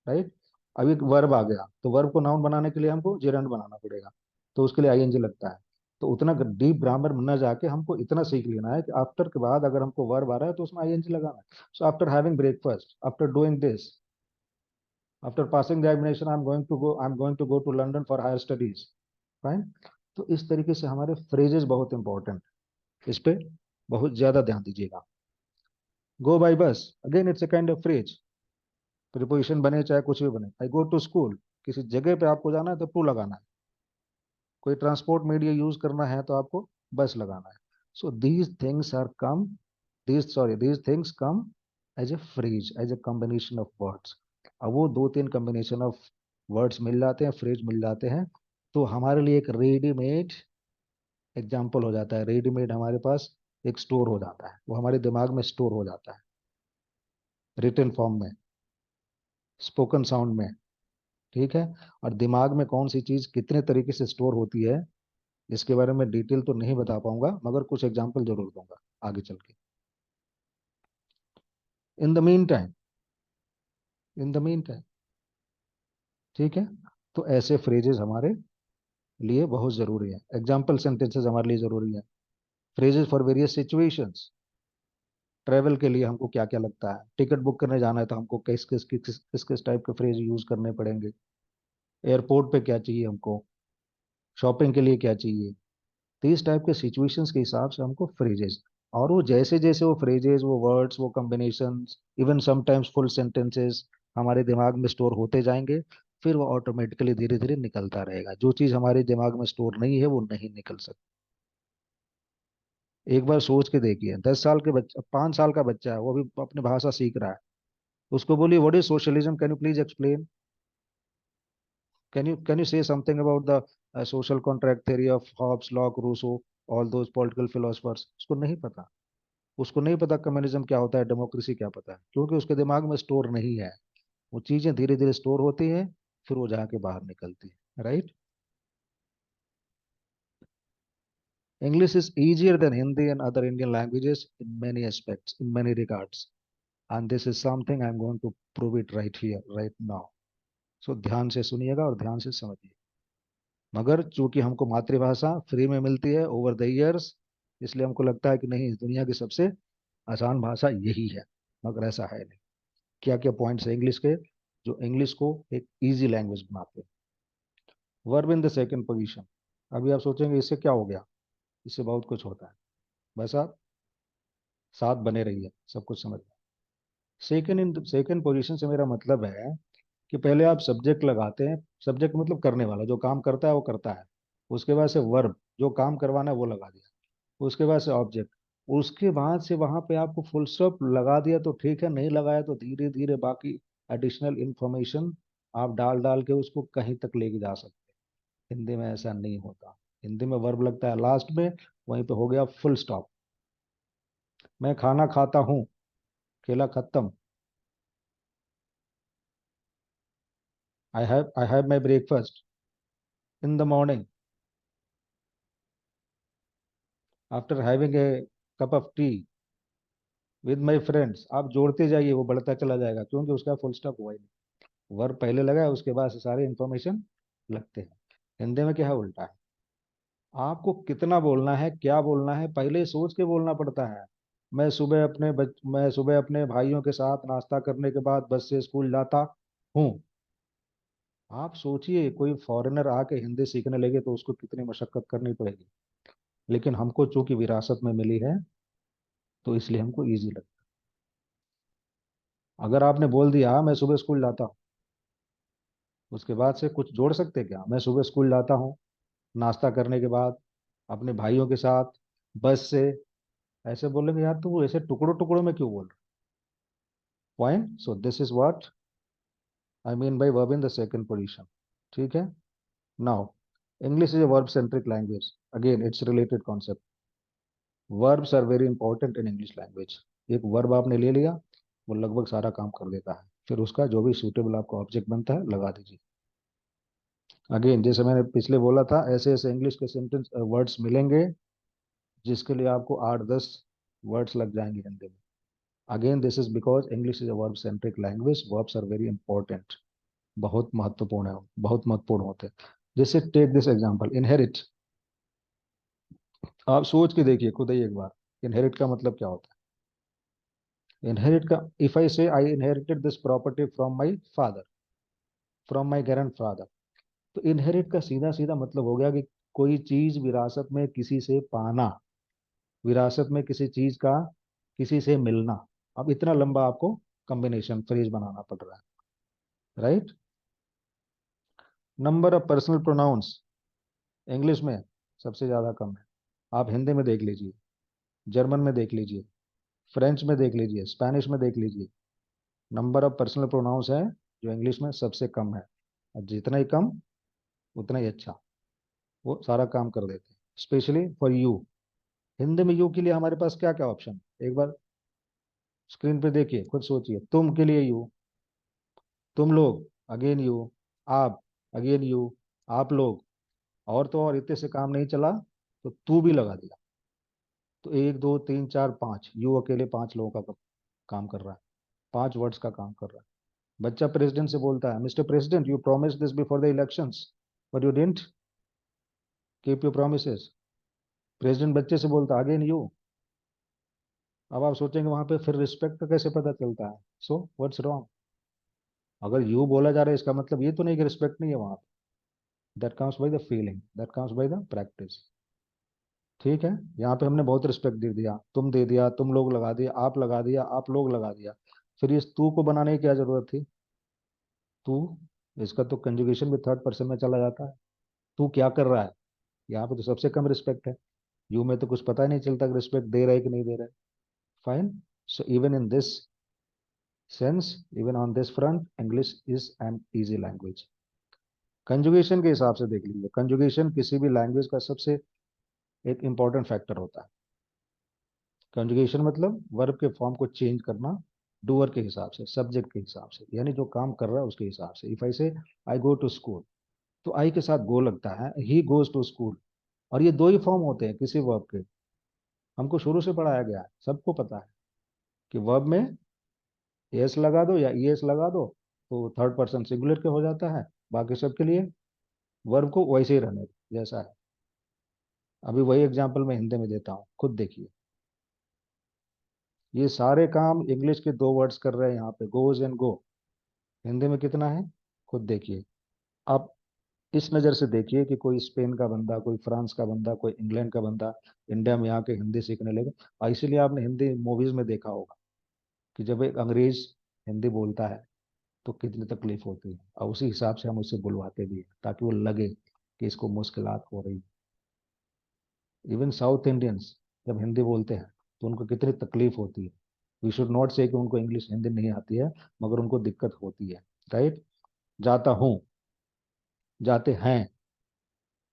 राइट। अब एक वर्ब आ गया, तो वर्ब को नाउन बनाने के लिए हमको जेरंड बनाना पड़ेगा, तो उसके लिए आईएनजी लगता है। तो उतना डीप ग्रामर में न जाके हमको इतना सीख लेना है कि आफ्टर के बाद अगर हमको वर्ब आ रहा है तो उसमें आईएनजी लगाना है। So after having breakfast, after doing this, after passing the examination, I am going to go to London for higher studies, fine. तो इस तरीके से हमारे फ्रेजेस बहुत इंपॉर्टेंट, इस पे बहुत ज्यादा ध्यान दीजिएगा। Go by bus, again it's a kind of phrase. Preposition बने चाहे कुछ भी बने। आई गो टू स्कूल, किसी जगह पे आपको जाना है तो टू लगाना है। कोई ट्रांसपोर्ट मीडिया यूज करना है तो आपको बस लगाना है। So these things are come, these things come as a phrase, as a combination of words. अब वो दो तीन कॉम्बिनेशन ऑफ वर्ड्स मिल जाते हैं, फ्रेज मिल जाते हैं, तो हमारे लिए एक रेडीमेड एग्जाम्पल हो जाता है, रेडीमेड हमारे पास एक स्टोर हो जाता है, वो हमारे दिमाग में स्टोर हो जाता है, रिटन फॉर्म में, स्पोकन साउंड में। ठीक है, और दिमाग में कौन सी चीज कितने तरीके से स्टोर होती है, इसके बारे में डिटेल तो नहीं बता पाऊंगा, मगर कुछ एग्जांपल जरूर दूंगा आगे चल के। In the mean time, in the mean time. ठीक है। तो ऐसे फ्रेजेस हमारे लिए बहुत जरूरी है। एग्जाम्पल सेंटेंसेस हमारे लिए जरूरी है। Phrases for various situations. Travel के लिए हमको क्या क्या लगता है, टिकट बुक करने जाना है तो हमको किस किस टाइप के फ्रेज यूज करने पड़ेंगे। एयरपोर्ट पे क्या चाहिए हमको, शॉपिंग के लिए क्या चाहिए। तो इस टाइप के सिचुएशंस के हिसाब से हमको फ्रेजेस, और वो जैसे जैसे वो फ्रेजेस, वो वर्ड्स, वो combinations, even sometimes full sentences हमारे दिमाग में स्टोर होते जाएंगे। फिर वो ऑटोमेटिकली धीरे धीरे निकलता रहेगा। जो चीज़ हमारे दिमाग में स्टोर नहीं है वो नहीं निकल सकती। एक बार सोच के देखिए, 10 साल के बच्चा, 5 साल का बच्चा है, वो अभी अपनी भाषा सीख रहा है। उसको बोलिए what is socialism, can you please explain, can you say something about the social contract theory of Hobbes, Locke, Rousseau, all those political philosophers. उसको नहीं पता। उसको नहीं पता कम्युनिज्म क्या होता है, डेमोक्रेसी क्या पता है, क्योंकि उसके दिमाग में स्टोर नहीं है। वो चीजें धीरे धीरे स्टोर होती हैं, फिर वो जाके बाहर निकलती है। Right. English is easier than Hindi and other Indian languages in many aspects, in many regards, and this is something I'm going to prove it right here, right now. So ध्यान से सुनिएगा और ध्यान से समझिए। मगर चूंकि हमको मातृभाषा फ्री में मिलती है ओवर द इयर्स, इसलिए हमको लगता है कि नहीं, इस दुनिया की सबसे आसान भाषा यही है। मगर ऐसा है नहीं। क्या क्या पॉइंट्स है इंग्लिश के जो इंग्लिश को एक इजी लैंग्वेज बनाते हैं। Verb in the second position. अभी आप सोचेंगे इससे क्या हो गया, इससे बहुत कुछ होता है। बस आप साथ बने रहिए, सब कुछ समझ में। सेकंड पोजीशन से मेरा मतलब है कि पहले आप सब्जेक्ट लगाते हैं। सब्जेक्ट मतलब करने वाला, जो काम करता है वो करता है। उसके बाद से वर्ब, जो काम करवाना है वो लगा दिया। उसके बाद से ऑब्जेक्ट। उसके बाद से वहां पे आपको फुल स्टॉप लगा दिया तो ठीक है, नहीं लगाया तो धीरे धीरे बाकी एडिशनल इंफॉर्मेशन आप डाल डाल के उसको कहीं तक लेके जा सकते हैं। हिंदी में ऐसा नहीं होता। हिंदी में वर्ब लगता है लास्ट में, वहीं पे हो गया फुल स्टॉप। मैं खाना खाता हूँ, खेला खत्म। I have my breakfast in the morning after having a cup of T with my friends. आप जोड़ते जाइए, वो बढ़ता चला जाएगा, क्योंकि उसका फुल स्टॉप हुआ ही नहीं। वर्ब पहले लगा है, उसके बाद से सारे इंफॉर्मेशन लगते हैं। हिंदी में क्या है, उल्टा है। आपको कितना बोलना है, क्या बोलना है, पहले ही सोच के बोलना पड़ता है। मैं सुबह अपने भाइयों के साथ नाश्ता करने के बाद बस से स्कूल जाता हूँ। आप सोचिए, कोई फॉरेनर आके हिंदी सीखने लगे तो उसको कितनी मशक्कत करनी पड़ेगी। लेकिन हमको चूंकि विरासत में मिली है, तो इसलिए हमको इजी लगता है। अगर आपने बोल दिया मैं सुबह स्कूल जाता हूँ, उसके बाद से कुछ जोड़ सकते क्या, मैं सुबह स्कूल जाता हूँ नाश्ता करने के बाद अपने भाइयों के साथ बस से। ऐसे बोलेंगे यार, तो वो ऐसे टुकड़ों टुकड़ों में क्यों बोल रहा। Point. So this is what I mean by verb in the second position. ठीक है। Now English is a verb centric language. Again, it's related concept. Verbs are very important in English language. एक verb आपने ले लिया, वो लगभग सारा काम कर देता है। फिर उसका जो भी सूटेबल आपका ऑब्जेक्ट बनता है लगा दीजिए। अगेन, जैसे मैंने पिछले बोला था, ऐसे ऐसे इंग्लिश के सेंटेंस वर्ड्स मिलेंगे जिसके लिए आपको 8-10 वर्ड्स लग जाएंगे हिंदी में। Again, this is because English is a verb centric language. Verbs are very important. बहुत महत्वपूर्ण है, बहुत महत्वपूर्ण होते हैं। जैसे टेक दिस एग्जांपल, इनहेरिट। आप सोच के देखिए खुद ही एक बार, इनहेरिट का मतलब क्या होता है। इनहेरिट का, इफ आई से आई inherited this property from my father, from my grand father, तो इनहेरिट का सीधा सीधा मतलब हो गया कि कोई चीज विरासत में किसी से पाना, विरासत में किसी चीज का किसी से मिलना। अब इतना लंबा आपको कॉम्बिनेशन फ्रेज बनाना पड़ रहा है। Right. Number of personal pronouns English में सबसे ज्यादा कम है। आप हिंदी में देख लीजिए, जर्मन में देख लीजिए, फ्रेंच में देख लीजिए, स्पेनिश में देख लीजिए। नंबर ऑफ पर्सनल प्रोनाउंस है जो इंग्लिश में सबसे कम है। और जितना ही कम उतना ही अच्छा, वो सारा काम कर देते हैं। Specially for you. हिंदी में यू के लिए हमारे पास क्या क्या ऑप्शन, एक बार स्क्रीन पे देखिए, खुद सोचिए। तुम के लिए यू, तुम लोग, अगेन यू। आप, अगेन यू। आप लोग। और तो और इतने से काम नहीं चला, तो तू भी लगा दिया। तो 1 2 3 4 5, यू अकेले 5 लोगों का काम कर रहा है। 5 वर्ड्स का काम कर रहा है। बच्चा प्रेसिडेंट से बोलता है, mister president you promise this before the elections but you didn't keep your promises. President बच्चे से बोलता है अगेन यू। अब आप सोचेंगे वहां पे फिर रिस्पेक्ट का कैसे पता चलता है? So what's wrong? अगर यू बोला जा रहा है इसका मतलब ये तो नहीं कि रिस्पेक्ट नहीं है वहां पे। That comes by the feeling, that comes by the practice. ठीक है। यहाँ पे हमने बहुत रिस्पेक्ट दे दिया, तुम दे दिया, तुम लोग लगा दिया, आप लगा दिया, आप लोग लगा दिया। फिर इस तू को बनाने की क्या जरूरत थी? तू, इसका तो कंजुगेशन भी थर्ड पर्सन में चला जाता है। तू क्या कर रहा है? यहाँ पे तो सबसे कम रिस्पेक्ट है। यू में तो कुछ पता ही नहीं चलता कि रिस्पेक्ट दे रहा है कि नहीं दे रहा है। Fine. So even in this sense, even on this front, English is an easy language. Conjugation के हिसाब से देख लीजिए, कंजुगेशन किसी भी लैंग्वेज का सबसे एक इंपॉर्टेंट फैक्टर होता है। कंजुगेशन मतलब वर्ब के फॉर्म को चेंज करना, डूअर के हिसाब से, सब्जेक्ट के हिसाब से, यानी जो काम कर रहा है उसके हिसाब से। इफ आई से आई गो टू स्कूल, तो आई के साथ गो लगता है, ही गोज टू स्कूल। और ये दो ही फॉर्म होते हैं किसी वर्ब के। हमको शुरू से पढ़ाया गया है, सबको पता है कि वर्ब में एस लगा दो या ईएस लगा दो तो थर्ड पर्सन सिंगुलर के हो जाता है। बाकी सबके लिए वर्ब को वैसे ही रहने दो जैसा है। अभी वही एग्जाम्पल मैं हिंदी में देता हूँ, खुद देखिए। ये सारे काम इंग्लिश के दो वर्ड्स कर रहे हैं यहाँ पे, गोज एंड गो। हिंदी में कितना है? खुद देखिए। आप इस नज़र से देखिए कि कोई स्पेन का बंदा, कोई फ्रांस का बंदा, कोई इंग्लैंड का बंदा इंडिया में आके हिंदी सीखने लगे। और इसीलिए आपने हिंदी मूवीज में देखा होगा कि जब एक अंग्रेज हिंदी बोलता है तो कितनी तकलीफ होती है, और उसी हिसाब से हम उससे बुलवाते भी हैं ताकि वो लगे कि इसको मुश्किलात हो रही। इवन साउथ इंडियंस जब हिंदी बोलते हैं तो उनको कितनी तकलीफ होती है। वी शुड नॉट से कि उनको इंग्लिश हिंदी नहीं आती है, मगर उनको दिक्कत होती है। राइट। जाता हूँ, जाते हैं,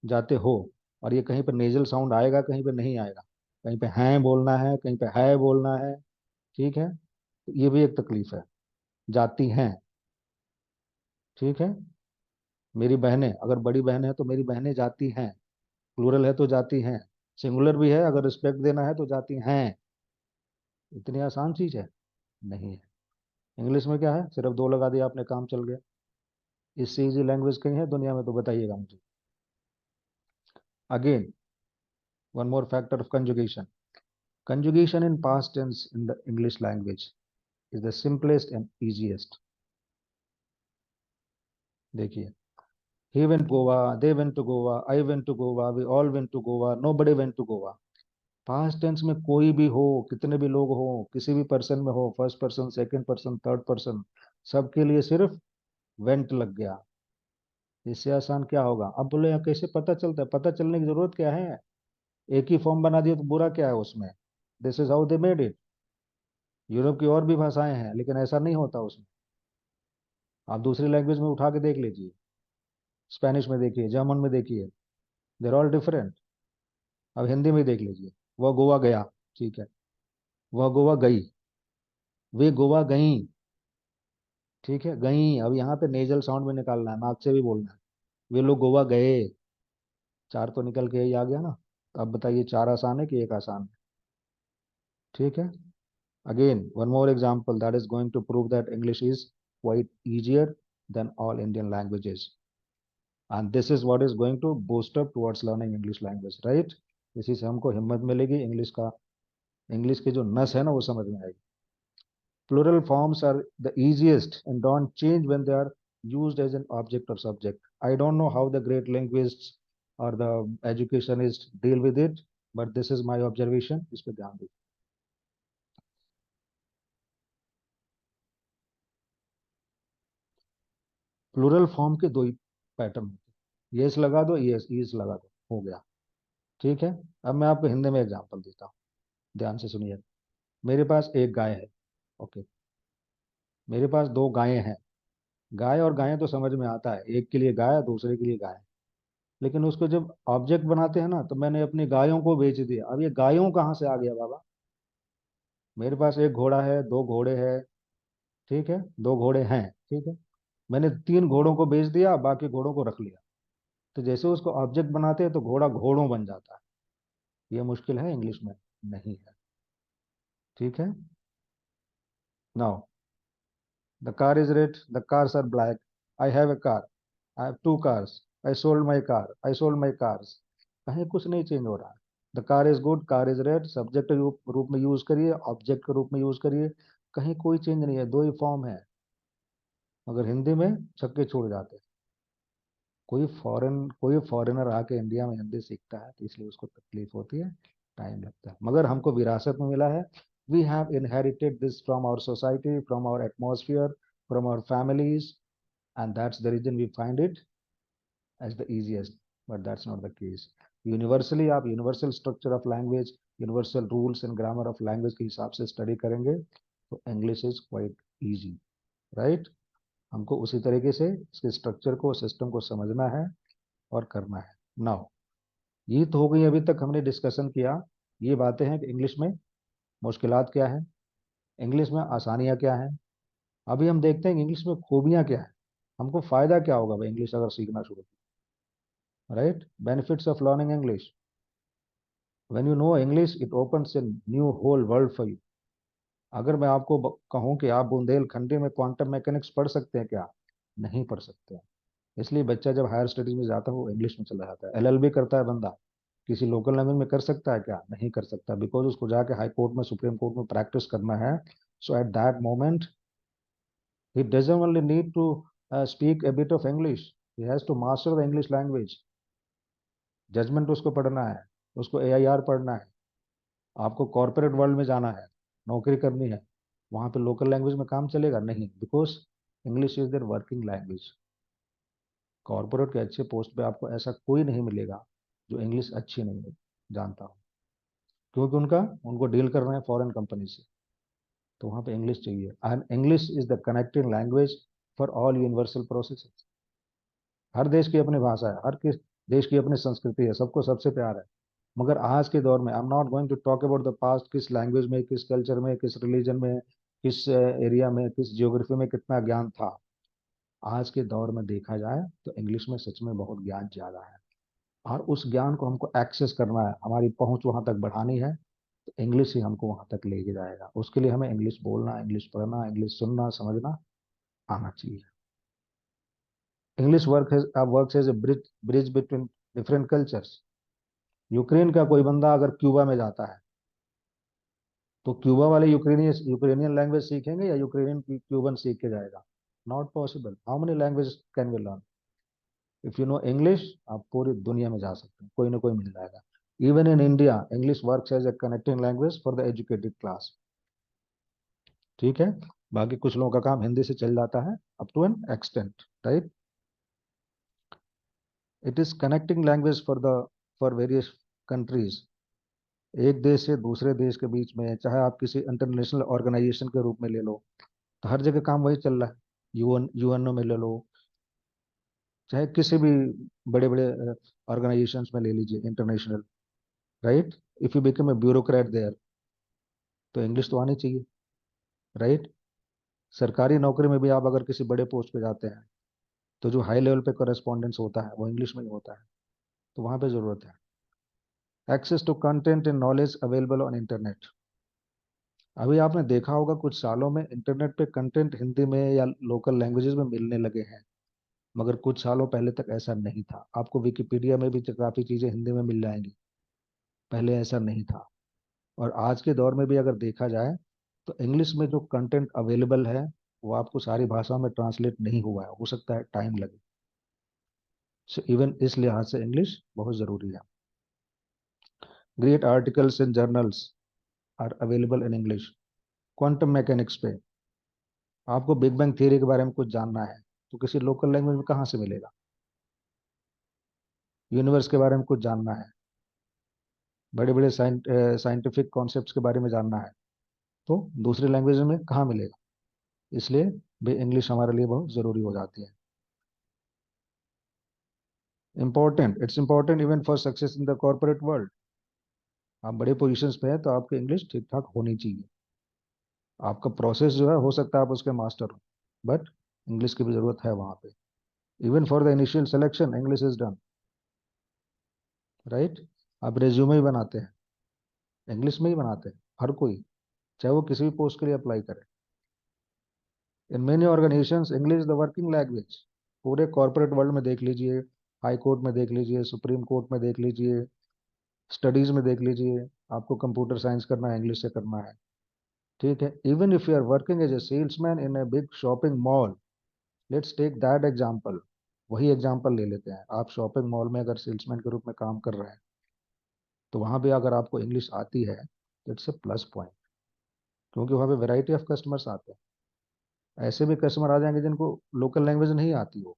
जाते हो। और ये कहीं पर नेजल साउंड आएगा, कहीं पर नहीं आएगा। कहीं पे हैं बोलना है, कहीं पे है बोलना है। ठीक है। तो ये भी एक तकलीफ है। जाती हैं। ठीक है। मेरी बहनें, अगर बड़ी बहन है तो मेरी बहनें जाती हैं। प्लूरल है तो जाती हैं। सिंगुलर भी है, अगर रिस्पेक्ट देना है तो जाती हैं। इतनी आसान चीज है? नहीं है। इंग्लिश में क्या है, सिर्फ दो लगा दिया आपने, काम चल गया। इससे इजी लैंग्वेज कहीं है दुनिया में? तो बताइएगा मुझे। Again, one more factor of conjugation. Conjugation in past tense in the English language is the simplest and easiest. देखिए, he went Goa, they went to Goa, I went to Goa, we all went to Goa, nobody went to Goa. Past tense में कोई भी हो, कितने भी लोग हो, किसी भी पर्सन में हो, first person, second person, third person, सबके लिए सिर्फ वेंट लग गया। इससे आसान क्या होगा? अब बोले यहाँ कैसे पता चलता है? पता चलने की जरूरत क्या है? एक ही फॉर्म बना दिया तो बुरा क्या है उसमें? This is how they made it. Europe की और भी भाषाएं हैं लेकिन ऐसा नहीं होता उसमें। आप दूसरी लैंग्वेज में उठा के देख लीजिए, स्पेनिश में देखिए, जर्मन में देखिए, देर ऑल डिफरेंट। अब हिंदी में देख लीजिए, वह गोवा गया, ठीक है, वह गोवा गई, वे गोवा गई। ठीक है, गई। अब यहाँ पे नेजल साउंड में निकालना है, नाक से भी बोलना है। वे लोग गोवा गए। चार तो निकल के ही आ गया ना। तो अब बताइए, चार आसान है कि एक आसान है? ठीक है। Again one more example that is going to prove that English is quite easier than all Indian languages. And this is what is going to boost up towards learning English language, right? इसी से हमको हिम्मत मिलेगी, English का, English की जो नस है ना वो समझ में आएगी। Plural forms are the easiest and don't change when they are used as an object or subject. I don't know how the great linguists or the educationists deal with it, but this is my observation. इस पे ध्यान दीजिए। Plural form के दो ही pattern होते हैं, yes लगा दो, यस ईज लगा दो, हो गया। ठीक है। अब मैं आपको हिंदी में एग्जांपल देता हूँ, ध्यान से सुनिए। मेरे पास एक गाय है। ओके। मेरे पास दो गायें हैं। गाय और गायें तो समझ में आता है, एक के लिए गाय, दूसरे के लिए गाय। लेकिन उसको जब ऑब्जेक्ट बनाते हैं ना, तो मैंने अपनी गायों को बेच दिया। अब ये गायों कहाँ से आ गया बाबा? मेरे पास एक घोड़ा है, दो घोड़े हैं। ठीक है, दो घोड़े हैं। ठीक है। मैंने तीन घोड़ों को बेच दिया, बाकी घोड़ों को रख लिया। तो जैसे उसको ऑब्जेक्ट बनाते हैं तो घोड़ा घोड़ों बन जाता है। ये मुश्किल है? इंग्लिश में नहीं है। ठीक है। Now the car is red, the cars are black, I have a car, I have two cars, I sold my car, I sold my cars. कहीं कुछ नहीं चेंज हो रहा है। The car is good, car is red, subject के रूप में use करिए, ऑब्जेक्ट के रूप में यूज करिए, कहीं कोई चेंज नहीं है, दो ही फॉर्म है। मगर हिंदी में छक्के छोड़ जाते हैं। कोई फॉरेनर आके इंडिया में हिंदी सीखता है तो इसलिए उसको तकलीफ होती है, टाइम लगता है, मगर हमको विरासत में मिला है। We have inherited this from our society, from our atmosphere, from our families, and that's the reason we find it as the easiest. But that's not the case. Universally आप universal structure of language, universal rules and grammar of language के हिसाब से study करेंगे तो English is quite easy, right. हमको उसी तरीके से इसके स्ट्रक्चर को, सिस्टम को समझना है और करना है। नाउ ये तो हो गई, अभी तक हमने डिस्कशन किया ये बातें हैं कि इंग्लिश में मुश्किलात क्या है, इंग्लिश में आसानियां क्या हैं। अभी हम देखते हैं कि इंग्लिश में खूबियां क्या है, हमको फायदा क्या होगा भाई इंग्लिश अगर सीखना शुरू किया, right. Benefits of learning English, when you know English it opens a new whole world for you. अगर मैं आपको कहूं कि आप बुंदेलखंडी में क्वांटम मैकेनिक्स पढ़ सकते हैं क्या, नहीं पढ़ सकते हैं। इसलिए बच्चा जब हायर स्टडीज में जाता है वो इंग्लिश में चला जाता है। एलएलबी करता है बंदा, किसी लोकल लैंग्वेज में कर सकता है क्या, नहीं कर सकता, बिकॉज उसको जाके हाई कोर्ट में, सुप्रीम कोर्ट में प्रैक्टिस करना है। So at that moment he doesn't only need to speak a bit of English, he has to master the English language। Judgement उसको पढ़ना है, उसको एआईआर पढ़ना है, आपको कॉर्पोरेट वर्ल्ड में जाना है, नौकरी करनी है, वहां पे लोकल लैंग्वेज में काम चलेगा नहीं, because English is their working language. Corporate के अच्छे पोस्ट पे आपको ऐसा कोई नहीं मिलेगा जो इंग्लिश अच्छी नहीं जानता हो, क्योंकि उनका उनको डील कर रहे हैं फॉरेन कंपनी से, तो वहां पे इंग्लिश चाहिए। And English is the connecting language for all universal process. हर देश की अपनी भाषा है, हर किस देश की अपनी संस्कृति है, सबको सबसे प्यार है। मगर आज के दौर में I am not going to talk about the past, किस लैंग्वेज में, किस कल्चर में, किस रिलीजन में, किस एरिया में, किस जियोग्राफी में कितना ज्ञान था। आज के दौर में देखा जाए तो इंग्लिश में सच में बहुत ज्ञान ज्यादा है, और उस ज्ञान को हमको एक्सेस करना है, हमारी पहुंच वहां तक बढ़ानी है, तो इंग्लिश ही हमको वहां तक लेके जाएगा। उसके लिए हमें इंग्लिश बोलना, इंग्लिश पढ़ना, इंग्लिश सुनना समझना आना चाहिए। English work as a bridge between different cultures. Ukraine का कोई बंदा अगर क्यूबा में जाता है तो क्यूबा वाले यूक्रेनियन यूक्रेनियन लैंग्वेज सीखेंगे या यूक्रेनियन क्यूबन सीख के जाएगा, not possible. How many language can we learn? If you know English आप पूरी दुनिया में जा सकते हैं, कोई ना कोई मिल जाएगा। Even in India English works as a connecting language for the educated class, ठीक है। बाकी कुछ लोगों का काम हिंदी से चल जाता है up to an extent, right. It is connecting language for various countries. एक देश से दूसरे देश के बीच में, चाहे आप किसी इंटरनेशनल ऑर्गेनाइजेशन के रूप में ले लो, तो हर जगह काम वही चल रहा है। यूएनओ में ले लो, चाहे किसी भी बड़े बड़े ऑर्गेनाइजेशंस में ले लीजिए international, right. If you become a bureaucrat there तो इंग्लिश तो आनी चाहिए, राइट। सरकारी नौकरी में भी आप अगर किसी बड़े पोस्ट पे जाते हैं तो जो हाई लेवल पे कॉरेस्पॉन्डेंस होता है वो इंग्लिश में ही होता है, तो वहां पे जरूरत है। Access to content and knowledge available on internet. अभी आपने देखा होगा कुछ सालों में इंटरनेट पे कंटेंट हिंदी में या लोकल लैंग्वेजेस में मिलने लगे हैं, मगर कुछ सालों पहले तक ऐसा नहीं था। आपको विकिपीडिया में भी काफी चीजें हिंदी में मिल जाएंगी, पहले ऐसा नहीं था। और आज के दौर में भी अगर देखा जाए तो इंग्लिश में जो कंटेंट अवेलेबल है वो आपको सारी भाषाओं में ट्रांसलेट नहीं हुआ है, हो सकता है टाइम लगे। सो इवन इस लिहाज से इंग्लिश बहुत जरूरी है। Great articles in journals are available in English. Quantum mechanics पे आपको बिग बैंग थियरी के बारे में कुछ जानना है तो किसी लोकल लैंग्वेज में कहाँ से मिलेगा? यूनिवर्स के बारे में कुछ जानना है, बड़े बड़े साइंटिफिक कॉन्सेप्ट्स के बारे में जानना है, तो दूसरी लैंग्वेज में कहाँ मिलेगा? इसलिए भी इंग्लिश हमारे लिए बहुत ज़रूरी हो जाती है। Important, it's important even for success in the corporate world. आप बड़े पोजीशंस पे हैं तो आपकी इंग्लिश ठीक ठाक होनी चाहिए। आपका प्रोसेस जो है हो सकता है आप उसके मास्टर हो, बट इंग्लिश की भी ज़रूरत है वहाँ पे। Even for the initial selection English is done, right. आप रेज्यूमे ही बनाते हैं, इंग्लिश में ही बनाते हैं, हर कोई, चाहे वो किसी भी पोस्ट के लिए अप्लाई करे। In many organisations English is the working language. पूरे कॉर्पोरेट वर्ल्ड में देख लीजिए, हाई कोर्ट में देख लीजिए, सुप्रीम कोर्ट में देख लीजिए, स्टडीज में देख लीजिए, आपको कंप्यूटर साइंस करना है, इंग्लिश से करना है। ठीक है, even if you are working as a salesman in a big shopping mall, let's take that example. वही एग्जाम्पल ले लेते हैं, आप शॉपिंग मॉल में अगर सेल्समैन के रूप में काम कर रहे हैं, तो वहां भी अगर आपको इंग्लिश आती है तो इट्स ए प्लस पॉइंट, क्योंकि वहां पे वैरायटी ऑफ कस्टमर्स आते हैं। ऐसे भी कस्टमर आ जाएंगे जिनको लोकल लैंग्वेज नहीं आती हो।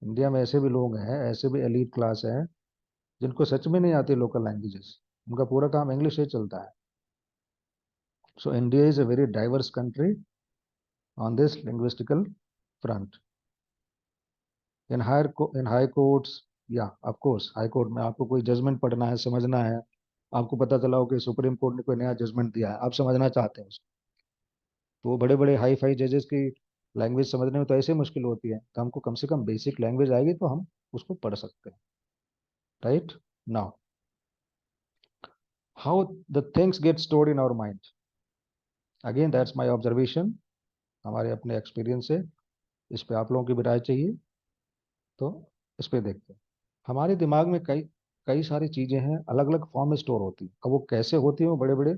इंडिया में ऐसे भी लोग हैं, ऐसे भी एलीट क्लास है जिनको सच में नहीं आती लोकल लैंग्वेजेस, उनका पूरा काम इंग्लिश ही चलता है। So India is a very diverse country on this linguistical front. In high courts, या ऑफ कोर्स हाई कोर्ट में आपको कोई जजमेंट पढ़ना है, समझना है, आपको पता चला हो कि सुप्रीम कोर्ट ने कोई नया जजमेंट दिया है, आप समझना चाहते हैं उसको, तो वो बड़े बड़े हाई फाई जजेस की लैंग्वेज समझने में तो ऐसे मुश्किल होती है, तो हमको कम से कम बेसिक लैंग्वेज आएगी तो हम उसको पढ़ सकते हैं। Right now, how the things get stored in our mind, again that's my observation, हमारे अपने एक्सपीरियंस से। इस पे आप लोगों की भी राय चाहिए, तो इस पे देखते हैं। हमारे दिमाग में कई कई सारी चीजें हैं, अलग अलग फॉर्म में स्टोर होती हैं। अब वो कैसे होती हैं वो बड़े बड़े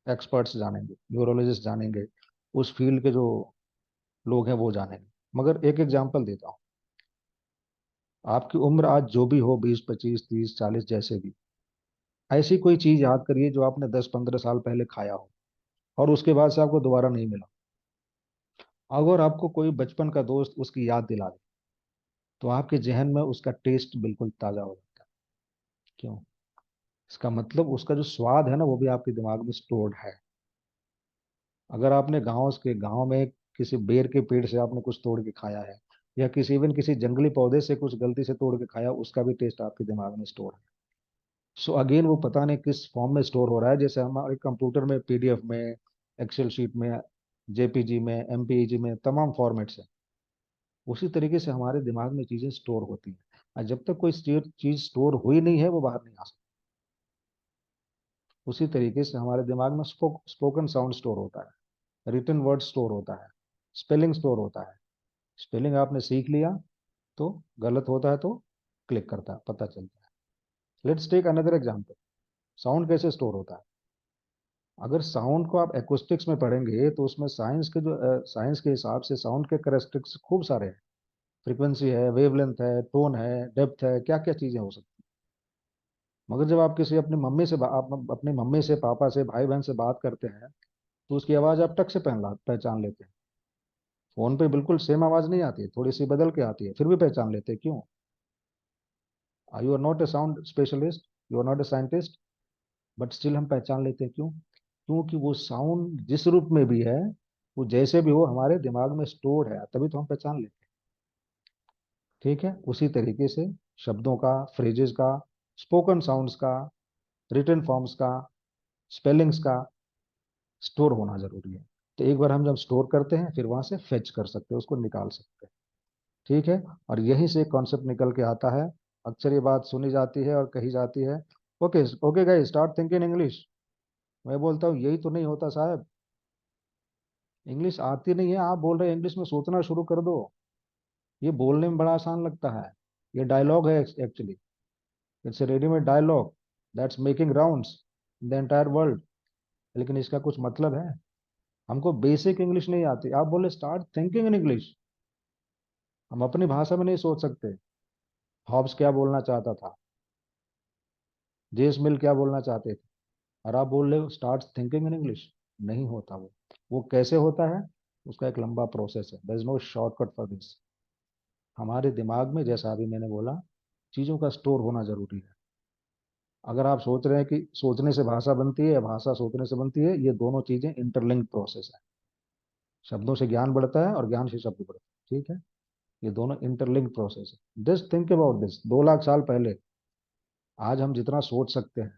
एक्सपर्ट्स जानेंगे, न्यूरोलॉजिस्ट जानेंगे, उस फील्ड के जो लोग हैं वो जानेंगे। मगर एक एग्जांपल देता हूँ। आपकी उम्र आज जो भी हो, 20, 25, 30, 40, जैसे भी, ऐसी कोई चीज याद करिए जो आपने 10, 15 साल पहले खाया हो और उसके बाद से आपको दोबारा नहीं मिला। अगर आपको कोई बचपन का दोस्त उसकी याद दिला दे, तो आपके जहन में उसका टेस्ट बिल्कुल ताजा हो जाता है। क्यों? इसका मतलब उसका जो स्वाद है ना, वो भी आपके दिमाग में स्टोर्ड है। अगर आपने गांव में किसी बेर के पेड़ से आपने कुछ तोड़ के खाया है, या किसी इवन किसी जंगली पौधे से कुछ गलती से तोड़ के खाया, उसका भी टेस्ट आपके दिमाग में स्टोर है। सो अगेन वो पता नहीं किस फॉर्म में स्टोर हो रहा है, जैसे हमारे कंप्यूटर में पीडीएफ में, एक्सेल शीट में, जेपीजी में, एमपीईजी में, तमाम फॉर्मेट्स है। उसी तरीके से हमारे दिमाग में चीजें स्टोर होती हैं, और जब तक कोई चीज स्टोर हुई नहीं है वो बाहर नहीं आ सकती। उसी तरीके से हमारे दिमाग में स्पोकन साउंड स्टोर होता है, रिटन वर्ड स्टोर होता है, स्पेलिंग स्टोर होता है। स्पेलिंग आपने सीख लिया तो गलत होता है तो क्लिक करता है, पता चलता है। Let's take another example. Sound कैसे स्टोर होता है? अगर साउंड को आप एक्रोस्टिक्स में पढ़ेंगे तो उसमें साइंस के हिसाब से साउंड के कैरेक्टरिस्टिक्स खूब सारे हैं। फ्रीक्वेंसी है, वेवलेंथ है, टोन है, डेप्थ है, क्या क्या चीजें हो सकती हैं। मगर जब आप किसी आप अपनी मम्मी से, पापा से, भाई बहन से बात करते हैं, तो उसकी आवाज आप टक से पहचान लेते हैं। फोन पे बिल्कुल सेम आवाज नहीं आती है, थोड़ी सी बदल के आती है, फिर भी पहचान लेते हैं। क्यों? You are not a sound specialist, you are not a scientist, but still हम पहचान लेते हैं। क्यों? क्योंकि वो साउंड जिस रूप में भी है, वो जैसे भी हो, हमारे दिमाग में स्टोर है, तभी तो हम पहचान लेते हैं। ठीक है, उसी तरीके से शब्दों का, फ्रेजेस का, स्पोकन साउंड्स का, रिटन फॉर्म्स का, स्पेलिंग्स का स्टोर होना जरूरी है। तो एक बार हम जब स्टोर करते हैं, फिर वहां से फेच कर सकते हैं, उसको निकाल सकते हैं। ठीक है, और यही से कॉन्सेप्ट निकल के आता है। अक्सर ये बात सुनी जाती है और कही जाती है, okay okay guys start thinking English. मैं बोलता हूँ यही तो नहीं होता साहब। इंग्लिश आती नहीं है, आप बोल रहे हैं इंग्लिश में सोचना शुरू कर दो। ये बोलने में बड़ा आसान लगता है, ये डायलॉग है actually. It's a readymade dialogue that's making rounds in the entire world. लेकिन इसका कुछ मतलब है? हमको बेसिक इंग्लिश नहीं आती, आप बोले स्टार्ट थिंकिंग इन इंग्लिश, हम अपनी भाषा में नहीं सोच सकते। हॉब्स क्या बोलना चाहता था, जेम्स मिल क्या बोलना चाहते थे, और आप बोल रहे हो स्टार्ट थिंकिंग इन इंग्लिश। नहीं होता वो कैसे होता है? उसका एक लंबा प्रोसेस है, there is no shortcut for this. हमारे दिमाग में, जैसा अभी मैंने बोला, चीजों का स्टोर होना जरूरी है। अगर आप सोच रहे हैं कि सोचने से भाषा बनती है या भाषा सोचने से बनती है, ये दोनों चीजें इंटरलिंक्ड प्रोसेस है। शब्दों से ज्ञान बढ़ता है और ज्ञान से शब्द बढ़ता है। ठीक है, ये दोनों इंटरलिंक्ड प्रोसेस है। Just think about this, 2 lakh साल पहले आज हम जितना सोच सकते हैं,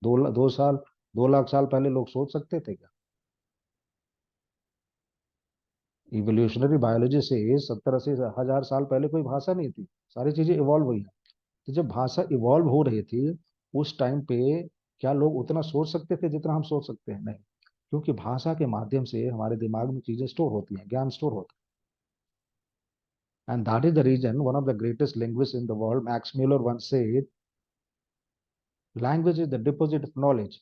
दो साल 2 लाख साल पहले लोग सोच सकते थे क्या? इवोल्यूशनरी बायोलॉजी से 70, 80 हजार साल पहले कोई भाषा नहीं थी, सारी चीजें इवॉल्व हुई हैं। तो जब भाषा इवॉल्व हो रही थी, उस टाइम पे क्या लोग उतना सोच सकते थे जितना हम सोच सकते हैं? नहीं। क्योंकि भाषा के माध्यम से हमारे दिमाग में चीजें स्टोर होती हैं, ज्ञान स्टोर होता है। And that is the reason one of the greatest linguist in the world Max Muller once said, language is the deposit of knowledge.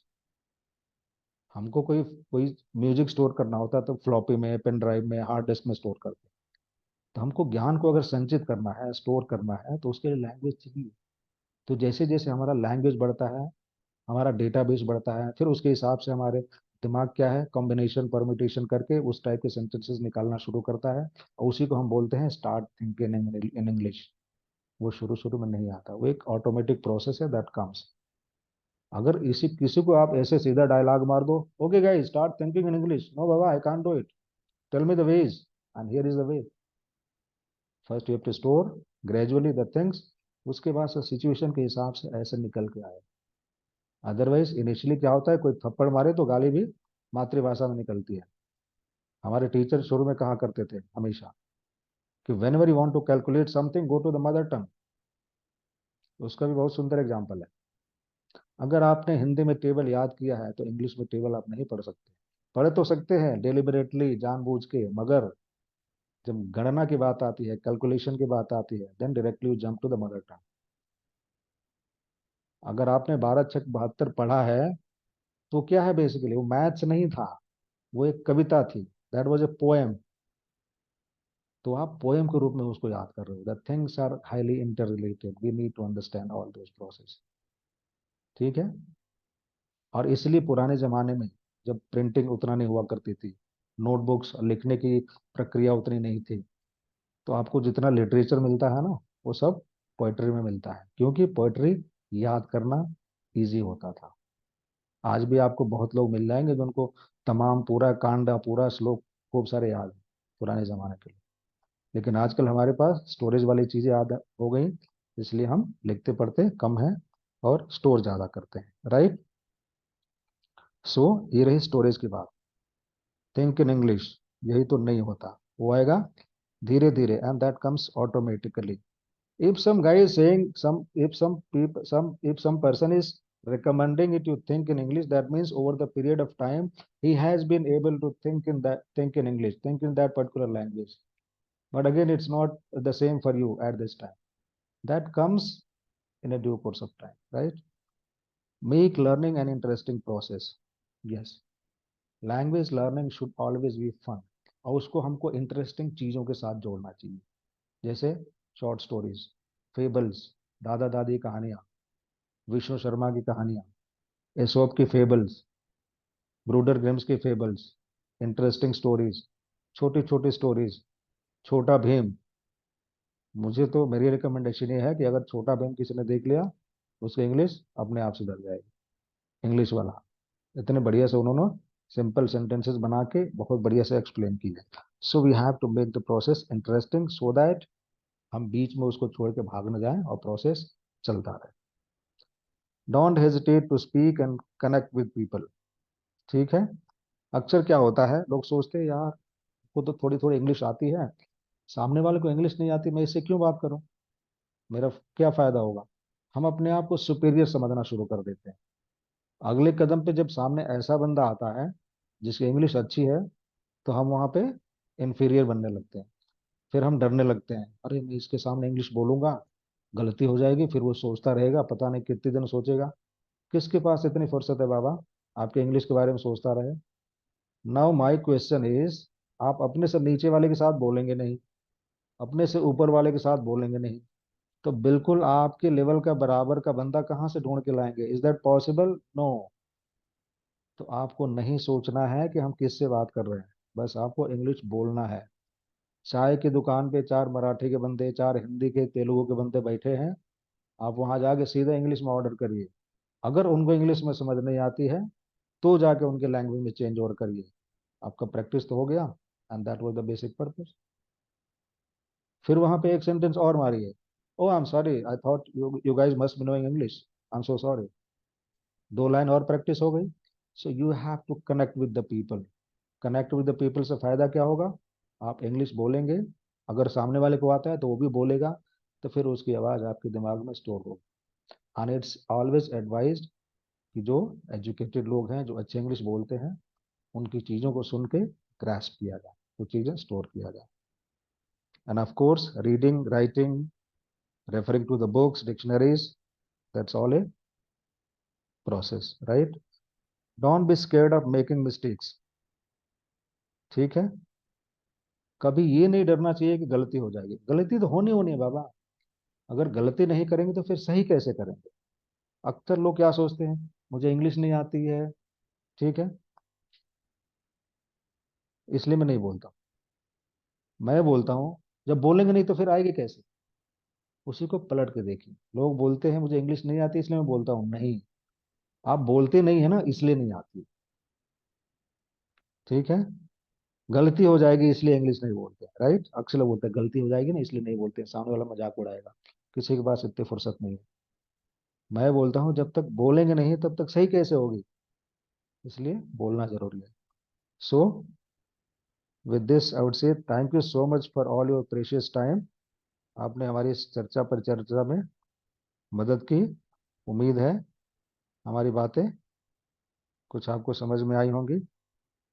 हमको कोई कोई म्यूजिक स्टोर करना होता है तो फ्लॉपी में, पेन ड्राइव में, हार्ड डिस्क में स्टोर करते हैं। तो हमको ज्ञान को अगर संचित करना है, स्टोर करना है, तो उसके लिए लैंग्वेज चाहिए। तो जैसे जैसे हमारा लैंग्वेज बढ़ता है, हमारा डेटाबेस बढ़ता है, फिर उसके हिसाब से हमारे दिमाग क्या है, कॉम्बिनेशन परम्यूटेशन करके उस टाइप के सेंटेंसेस निकालना शुरू करता है। और उसी को हम बोलते हैं स्टार्ट थिंकिंग इन इंग्लिश। वो शुरू शुरू में नहीं आता, वो एक ऑटोमेटिक प्रोसेस है दैट कम्स। अगर इसी किसी को आप ऐसे सीधा डायलॉग मार दो, okay guys start thinking in English, no बाबा I can't do it, tell me the ways, and here is the way. First you have to store gradually the things, उसके बाद से सिचुएशन के हिसाब से ऐसे निकल के आए। अदरवाइज इनिशियली क्या होता है, कोई थप्पड़ मारे तो गाली भी मातृभाषा में निकलती है। हमारे टीचर शुरू में कहा करते थे हमेशा कि whenever you want to calculate something go to the mother tongue. उसका भी बहुत सुंदर एग्जाम्पल है। अगर आपने हिंदी में टेबल याद किया है तो इंग्लिश में टेबल आप नहीं पढ़ सकते। पढ़ तो सकते हैं डेलिबरेटली, जानबूझ के, मगर जब गणना की बात आती है, कैलकुलेशन की बात आती है, then directly you jump to the mother tongue. अगर आपने 12×6=72 पढ़ा है, तो क्या है बेसिकली, वो मैथ्स नहीं था, वो एक कविता थी, दैट वाज ए पोएम। तो आप पोएम के रूप में उसको याद कर रहे हो। The things are highly interrelated, we need to understand all those process. ठीक है। और इसलिए पुराने जमाने में जब प्रिंटिंग उतना नहीं हुआ करती थी, नोटबुक्स लिखने की प्रक्रिया उतनी नहीं थी, तो आपको जितना लिटरेचर मिलता है ना, वो सब पोइट्री में मिलता है, क्योंकि पोइट्री याद करना इजी होता था। आज भी आपको बहुत लोग मिल जाएंगे जिनको तमाम पूरा कांड, पूरा श्लोक खूब सारे याद है पुराने जमाने के लिए। लेकिन आजकल हमारे पास स्टोरेज वाली चीजें याद हो गई, इसलिए हम लिखते पढ़ते कम है और स्टोर ज्यादा करते हैं, राइट। सो ये रही स्टोरेज की बात। थिंक इन इंग्लिश, यही तो नहीं होता, वो आएगा धीरे धीरे, and that comes automatically. If some guy is saying if some person is recommending it to think in English, that means over the period of time he has been able to think in English, think in that particular language. But again, it's not the same for you at this time. That comes in a due course of time, right? Make learning an interesting process. Yes, language learning should always be fun, और उसको हमको interesting चीजों के साथ जोड़ना चाहिए। जैसे short stories, fables, दादा दादी कहानियां, विश्व शर्मा की कहानियां, एसोप की फेबल्स, ब्रूडर ग्रिम्स की फेबल्स, इंटरेस्टिंग स्टोरीज, छोटी छोटी स्टोरीज, छोटा भीम। मुझे तो मेरी रिकमेंडेशन ये है कि अगर छोटा भीम किसी ने देख लिया, उसकी इंग्लिश अपने आप सुधर जाएगी। इंग्लिश वाला इतने बढ़िया से उन्होंने सिंपल सेंटेंसेस बना के बहुत बढ़िया से एक्सप्लेन किया है। So we have to make the process interesting so that हम बीच में उसको छोड़ के भाग न जाएं और प्रोसेस चलता रहे। Don't hesitate to speak and connect with people. ठीक है। अक्सर क्या होता है, लोग सोचते हैं यार को तो थोड़ी थोड़ी इंग्लिश आती है, सामने वाले को इंग्लिश नहीं आती, मैं इससे क्यों बात करूं, मेरा क्या फायदा होगा। हम अपने आप को सुपीरियर समझना शुरू कर देते हैं। अगले कदम पे जब सामने ऐसा बंदा आता है जिसकी इंग्लिश अच्छी है, तो हम वहां पे इंफीरियर बनने लगते हैं। फिर हम डरने लगते हैं, अरे मैं इसके सामने इंग्लिश बोलूंगा, गलती हो जाएगी, फिर वो सोचता रहेगा, पता नहीं कितने दिन सोचेगा। किसके पास इतनी फुर्सत है बाबा, आपके इंग्लिश के बारे में सोचता रहे। नाउ माई क्वेश्चन इज, आप अपने से नीचे वाले के साथ बोलेंगे नहीं, अपने से ऊपर वाले के साथ बोलेंगे नहीं, तो बिल्कुल आपके लेवल का बराबर का बंदा कहाँ से ढूंढ के लाएंगे, इज दैट पॉसिबल, नो। तो आपको नहीं सोचना है कि हम किससे बात कर रहे हैं, बस आपको इंग्लिश बोलना है। चाय की दुकान पे चार मराठी के बंदे, चार हिंदी के, तेलुगु के बंदे बैठे हैं, आप वहां जाके सीधा इंग्लिश में ऑर्डर करिए। अगर उनको इंग्लिश में समझ नहीं आती है, तो जाके उनके लैंग्वेज में चेंज ओवर करिए। आपका प्रैक्टिस तो हो गया, and that was the basic purpose. फिर वहां पे एक सेंटेंस और मारिए, oh I am sorry, I thought you you guys must be knowing English, I am so sorry. दो लाइन और प्रैक्टिस हो गई। So you have to connect with the people. Connect with the people से फायदा क्या होगा, आप English बोलेंगे, अगर सामने वाले को आता है तो वो भी बोलेगा, तो फिर उसकी आवाज आपके दिमाग में स्टोर होगी। एंड इट्स ऑलवेज एडवाइज्ड कि जो एजुकेटेड लोग हैं, जो अच्छे इंग्लिश बोलते हैं, उनकी चीज़ों को सुन के ग्रास्प किया जाए, वो चीज़ें स्टोर किया जाए। And of course reading, writing, referring to the books, dictionaries, that's all a process, right? Don't be scared of making mistakes, ठीक है? कभी ये नहीं डरना चाहिए कि गलती हो जाएगी। गलती तो होनी होनी है बाबा। अगर गलती नहीं करेंगे तो फिर सही कैसे करेंगे? अक्सर लोग क्या सोचते हैं, मुझे इंग्लिश नहीं आती है, ठीक है, इसलिए मैं नहीं बोलता। मैं बोलता हूँ, जब बोलेंगे नहीं तो फिर आएगी कैसे? उसी को पलट के देखिए। लोग बोलते हैं मुझे इंग्लिश नहीं आती इसलिए मैं बोलता हूँ, नहीं, आप बोलते नहीं है ना, इसलिए नहीं आती, ठीक है? गलती हो जाएगी इसलिए इंग्लिश नहीं बोलते, राइट? अक्सर लोग बोलते हैं गलती हो जाएगी ना इसलिए नहीं बोलते, सामने वाला मजाक उड़ाएगा। किसी के पास इतनी फुर्सत नहीं है। मैं बोलता हूँ जब तक बोलेंगे नहीं तब तक सही कैसे होगी, इसलिए बोलना जरूरी है। So with this I would say thank you so much for all your precious time. आपने हमारी इस चर्चा पर चर्चा में मदद की। उम्मीद है हमारी बातें कुछ आपको समझ में आई होंगी।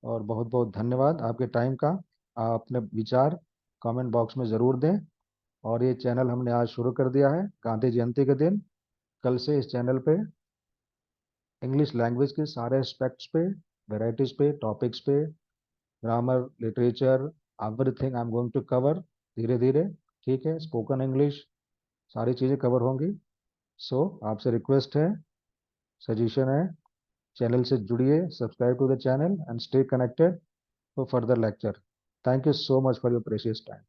और बहुत बहुत धन्यवाद आपके टाइम का। आप अपने विचार कमेंट बॉक्स में ज़रूर दें। और ये चैनल हमने आज शुरू कर दिया है गांधी जयंती के दिन। कल से इस चैनल पे इंग्लिश लैंग्वेज के सारे एस्पेक्ट्स पे, वेराइटीज़ पे, टॉपिक्स पे, grammar, literature, everything I am going to cover धीरे धीरे, ठीक है? स्पोकन इंग्लिश, सारी चीज़ें कवर होंगी। सो आपसे रिक्वेस्ट है, सजेशन है, चैनल से जुड़िए, subscribe to the channel and stay connected for further lecture. Thank you so much for your precious time.